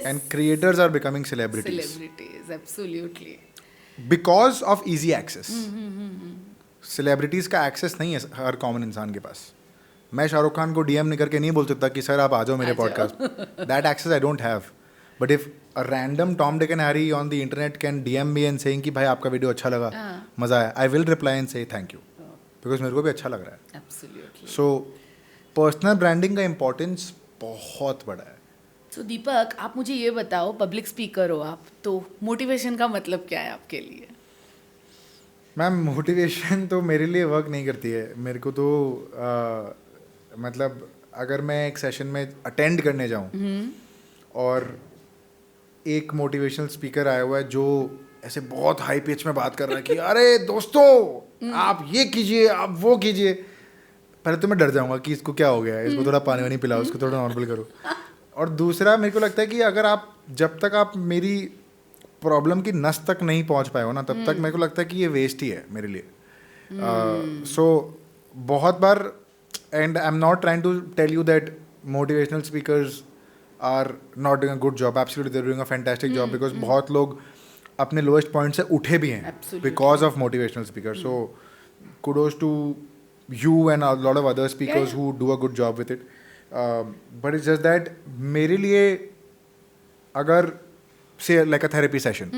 And creators are becoming celebrities. Absolutely. Because of easy access. Celebrities का access नहीं है हर common इंसान के पास. मैं शाहरुख खान को DM नहीं करके नहीं बोल सकता कि सर आप आ जाओ मेरे podcast. That access I don't have. But if a random Tom, Dick and Harry on the internet can DM me and saying कि भाई आपका वीडियो अच्छा लगा, मजा आया, I will reply and say thank you. Because मेरे को भी अच्छा लग रहा है. Absolutely. सो पर्सनल ब्रांडिंग का इम्पोर्टेंस बहुत बड़ा है. सो दीपक, आप मुझे ये बताओ, पब्लिक स्पीकर हो आप, तो मोटिवेशन का मतलब क्या है आपके लिए? मैम मोटिवेशन तो मेरे लिए वर्क नहीं करती है. मेरे को तो मतलब अगर मैं एक सेशन में अटेंड करने जाऊँ और एक मोटिवेशनल स्पीकर आया हुआ है जो ऐसे बहुत हाई पिच में बात कर रहा है कि अरे दोस्तों आप ये कीजिए, आप वो कीजिए, पहले तो मैं डर जाऊंगा कि इसको क्या हो गया है, इसको थोड़ा पानी वानी पिलाओ, इसको थोड़ा नॉर्मल करो. और दूसरा मेरे को लगता है कि अगर आप जब तक आप मेरी प्रॉब्लम की नस तक नहीं पहुंच पाए हो ना, तब तक मेरे को लगता है कि ये वेस्ट ही है मेरे लिए. सो बहुत बार, and I am not trying to tell you that motivational speakers are not doing a good job. Absolutely they are doing a fantastic job, because बहुत लोग अपने लोएस्ट पॉइंट से उठे भी हैं because of motivational speaker. So kudos to you and a lot of other speakers who do a good job with it. But it's just that मेरे लिए अगर से लाइक अ थेरेपी सेशन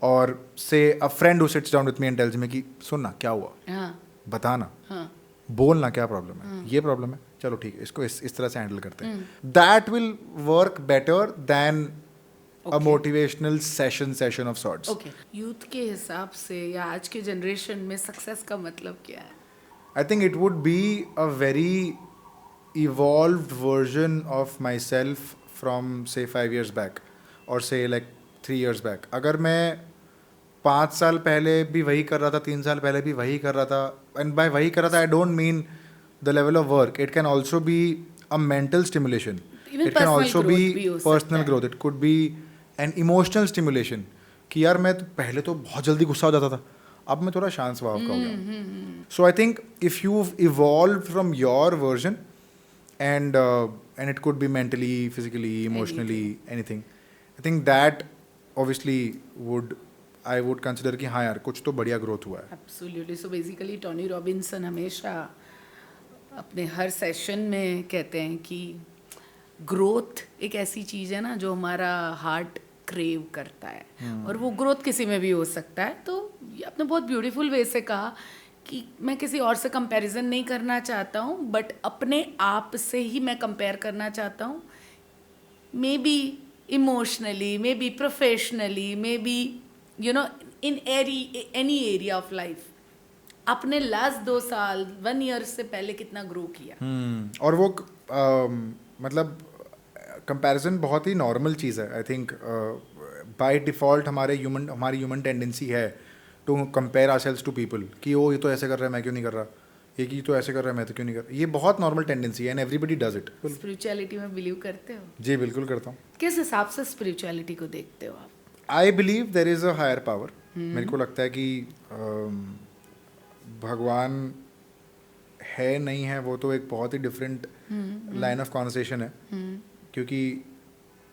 और से अ friend who sits down with me and tells me कि सुन ना क्या हुआ, बता ना, बोल ना क्या प्रॉब्लम है, ये प्रॉब्लम है, चलो ठीक है इसको इस तरह से हैंडल करते हैं. That will work better than a motivational session of sorts. Okay, youth के हिसाब से या आज के जनरेशन में सक्सेस का मतलब क्या है? I think it would be a very evolved version of myself from say 5 years back or say like 3 years back. अगर मैं 5 साल पहले भी वही कर रहा था, 3 साल पहले भी वही कर रहा था, and by वही कर रहा था I don't mean the level of work. It can also be a mental stimulation. Even It can personal also growth be भी हो personal सकता है। growth. It could be an emotional stimulation. कि यार मैं तो पहले तो बहुत जल्दी गुस्सा हो जाता था, अब मैं थोड़ा शांत स्वभाव का हो गया. So I think if you've evolved from your version and it could be mentally, physically, emotionally, anything. I think that obviously I would consider कि हाँ यार कुछ तो बढ़िया ग्रोथ हुआ है. Absolutely. So basically Tony Robinson हमेशा अपने हर सेशन में कहते हैं कि ग्रोथ एक ऐसी चीज़ है ना जो हमारा हार्ट क्रेव करता है, और वो ग्रोथ किसी में भी हो सकता है. तो ये आपने बहुत ब्यूटीफुल वे से कहा कि मैं किसी और से कंपैरिजन नहीं करना चाहता हूँ, बट अपने आप से ही मैं कंपेयर करना चाहता हूँ. May be emotionally, may be professionally, may be you know in any area of life. आपने लास्ट 2 साल 1 ईयर से पहले कितना ग्रो किया? और वो मतलब कंपैरिजन बहुत ही नॉर्मल चीज़ है. आई थिंक बाय डिफ़ॉल्ट हमारी ह्यूमन टेंडेंसी है to compare ourselves to people कि वो ये तो ऐसे कर रहा है, मैं क्यों नहीं कर रहा, ये तो ऐसे कर रहा है, मैं तो क्यों नहीं कर रहा. ये बहुत नॉर्मल टेंडेंसी है and everybody does it. Spirituality में बिलीव करते हो? जी बिल्कुल करता हूँ. किस हिसाब से स्पिरिचुअलिटी को देखते हो आप? I believe there is a higher power. मेरे को लगता है कि भगवान है नहीं है वो तो एक बहुत ही डिफरेंट लाइन ऑफ कॉन्वर्सेशन है. क्योंकि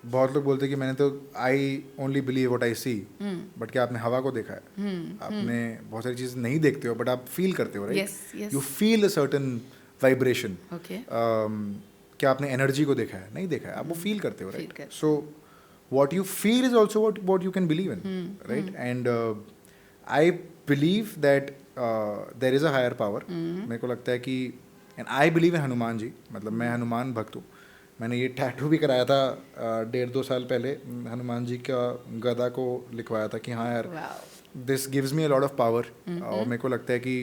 बहुत लोग बोलते हैं कि मैंने तो I only believe what I see, but क्या आपने हवा को देखा है? आपने बहुत सारी चीज़ नहीं देखते हो बट आप फील करते हो, right? You feel a certain vibration. क्या आपने एनर्जी को देखा है? नहीं देखा है, आप वो फील करते हो, right? So what you feel is also what you can believe in, right? And I believe that there is a higher power. मेरे को लगता है कि and I believe in Hanuman ji. मतलब मैं हनुमान भक्त हूँ. मैंने ये टैटू भी कराया था 1.5-2 साल पहले. हनुमान जी का गदा को लिखवाया था कि हाँ यार this gives me a lot of power. और मेरे को लगता है कि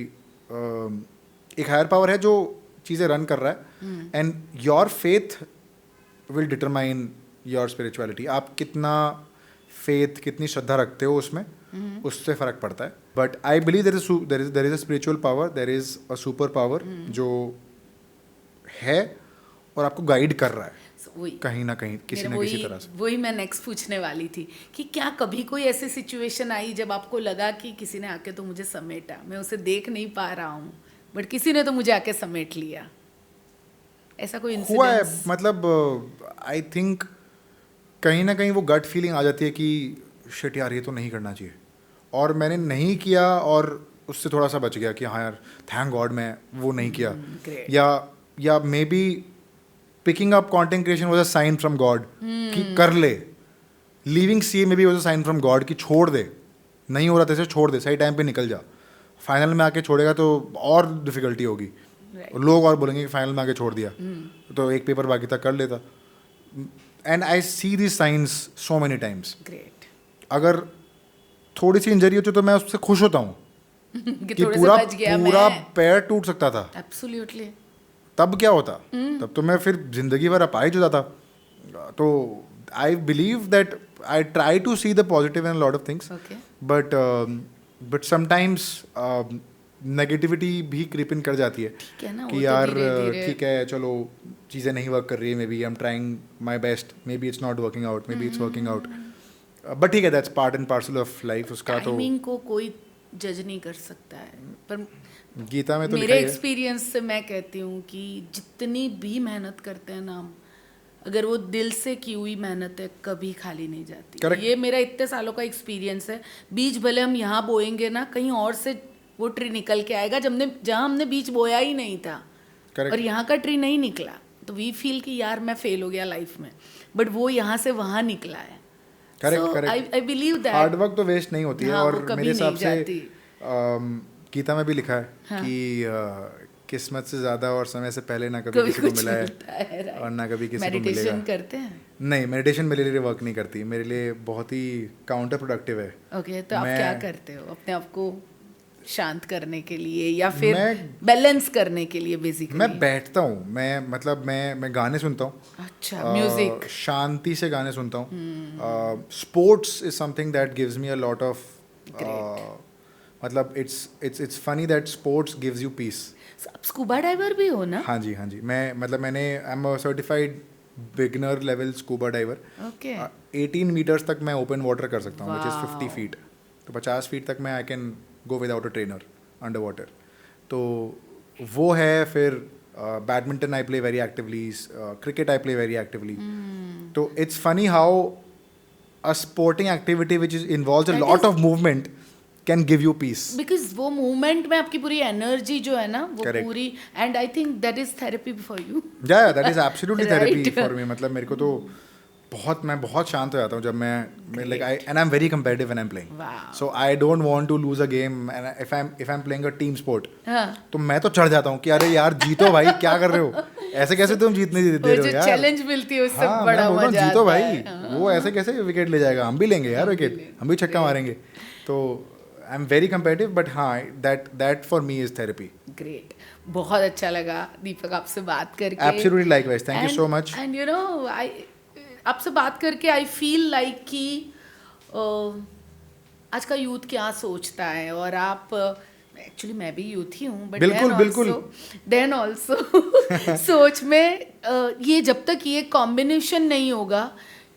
एक हायर पावर है जो चीज़ें रन कर रहा है, and your faith will determine your spirituality. आप कितना फेथ, कितनी श्रद्धा रखते हो उसमें, उससे फ़र्क पड़ता है. But I believe there is a spiritual power, there is a super power जो है और आपको गाइड कर रहा है कहीं ना कहीं, किसी न किसी तरह से. वही मैं नेक्स्ट पूछने वाली थी कि क्या कभी कोई ऐसी सिचुएशन आई जब आपको लगा कि किसी ने आके तो मुझे समेटा, मैं उसे देख नहीं पा रहा हूँ बट किसी ने तो मुझे आके समेट लिया? ऐसा कोई इंसिडेंस हुआ है? मतलब आई थिंक कहीं ना कहीं वो गट फीलिंग आ जाती है कि शिट यार ये तो नहीं करना चाहिए, और मैंने नहीं किया और उससे थोड़ा सा बच गया कि हाँ यार थैंक गॉड मैं वो नहीं किया. या maybe picking up content creation was a sign from God कि कर ले. Leaving C maybe was a sign from God कि छोड़ दे, नहीं हो रहा था छोड़ दे, सही टाइम पे निकल जा. फाइनल में आके छोड़ेगा तो और डिफिकल्टी होगी, लोग और बोलेंगे कि फाइनल में आके छोड़ दिया तो एक पेपर बाकी था, कर लेता. And I see these signs so many times. Great. अगर थोड़ी सी इंजरी होती तो मैं उससे खुश होता हूँ कि पूरा पैर टूट सकता था. Absolutely. तब क्या होता? तब तो मैं फिर जिंदगी भर अपाहिज हो जाता. तो I believe that I try to see the positive in a lot of things. Okay. But sometimes negativity भी क्रीप इन कर जाती है कि यार ठीक है चलो चीज़ें नहीं वर्क कर रही है, maybe I am trying my best, maybe it's not working out, maybe it's working out, but ठीक है that's part and parcel of life. उसका तो टाइमिंग को कोई जज नहीं कर सकता है, पर गीता में तो मेरे एक्सपीरियंस से मैं कहती हूँ कि जितनी भी मेहनत करते हैं ना, अगर वो दिल से की हुई मेहनत है कभी खाली नहीं जाती. Correct. ये मेरा इतने सालों का एक्सपीरियंस है. बीज भले हम यहाँ बोएंगे ना, कहीं और से वो ट्री निकल के आएगा जहाँ हमने बीज बोया ही नहीं था. Correct. और यहाँ का ट्री नहीं निकला तो वी फील कि यार मैं फेल हो गया लाइफ में, बट वो यहाँ से वहाँ निकला है. Correct. I believe that hard work तो वेस्ट नहीं होती है. और मेरे हिसाब से जाती. गीता में भी लिखा है कि किस्मत से ज़्यादा और समय से पहले ना कभी किसी को मिला है right. और ना कभी किसी को मिलेगा। मेडिटेशन करते हैं? नहीं, मेडिटेशन मेरे लिए वर्क नहीं करती, मेरे लिए बहुत ही काउंटर प्रोडक्टिव है। ओके, तो आप क्या करते हो अपने आप को शांत करने के लिए या फिर बैलेंस करने के लिए? बेसिकली मैं बैठता हूँ, मैं गाने सुनता हूँ। अच्छा, म्यूजिक, शांति से गाने सुनता हूँ। Sports is something that gives me a lot of, मतलब it's funny that sports gives you peace. आप स्कूबा डाइवर भी हो ना? हाँ जी, मैंने I am a certified beginner level scuba diver. Okay, 18 meters तक मैं ओपन वाटर कर सकता हूँ, विच इज़ 50 फीट। तो 50 फीट तक मैं I can go without a trainer under water. तो वो है। फिर badminton I play very actively, cricket I play very actively. तो it's funny how a sporting activity which is involves a lot of movement can give you peace. Because वो movement में आपकी पूरी energy जो है ना वो Correct. पूरी, and I think that is therapy for you. या that is absolutely therapy Right. For me. मतलब मेरे को तो मैं बहुत शांत हो जाता हूँ जब मैं like I and I am very competitive when I am playing. Wow. So I don't want to lose a game and if I am playing a team sport, हाँ, तो मैं तो चढ़ जाता हूँ कि अरे यार जीतो भाई, क्या कर रहे हो, ऐसे कैसे तुम जीतने दे वो रहे हो जो यार। चैलेंज मिलती है उससे हाँ, बड़ा मैं बोल रहा हूँ, मजा जीतो आता भाई, है। वो ऐसे कैसे विकेट ले जाएगा, हम भी लेंगे यार विकेट, हम भी छक्का मारेंगे। तो I am very competitive, but हाँ, that for me is therapy. Great, बहुत अच्छा लगा दीपक आपसे बात करके। Absolutely, likewise, thank you so much. And you know, I आपसे बात करके आई फील लाइक कि आज का यूथ क्या सोचता है, और आप एक्चुअली मैं भी यूथ ही हूँ, बट बिल्कुल। देन ऑल्सो सोच में ये जब तक ये कॉम्बिनेशन नहीं होगा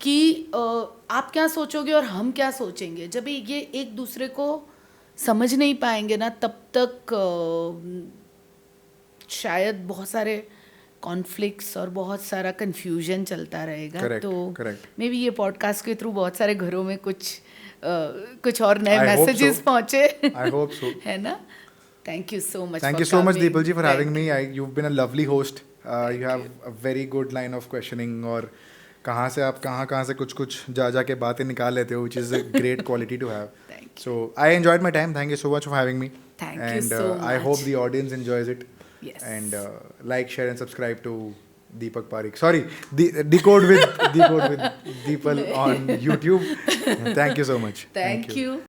कि आप क्या सोचोगे और हम क्या सोचेंगे, जब ये एक दूसरे को समझ नहीं पाएंगे ना, तब तक शायद बहुत सारे कॉन्फ्लिक्ट्स और बहुत सारा कंफ्यूजन चलता रहेगा। Correct, तो correct. मे बी ये पॉडकास्ट के थ्रू बहुत सारे घरों में कुछ और नए I hope मैसेजेस so. पहुंचे। I hope so. है ना? Thank you so much. Thank you so much, Deepal ji, for having me. You've been a lovely host. You have a very good line of questioning, और कहाँ से आप कहाँ से कुछ जा के बातें निकाल लेते हो, which is a great quality to have. Thank you. So I enjoyed my time. Thank you so much for having me. Thank you and so I much. hope the audience enjoys it. Yes. And like, share and subscribe to Deepak Parikh. Sorry, Decode with Deepal on YouTube. Thank you so much. Thank you.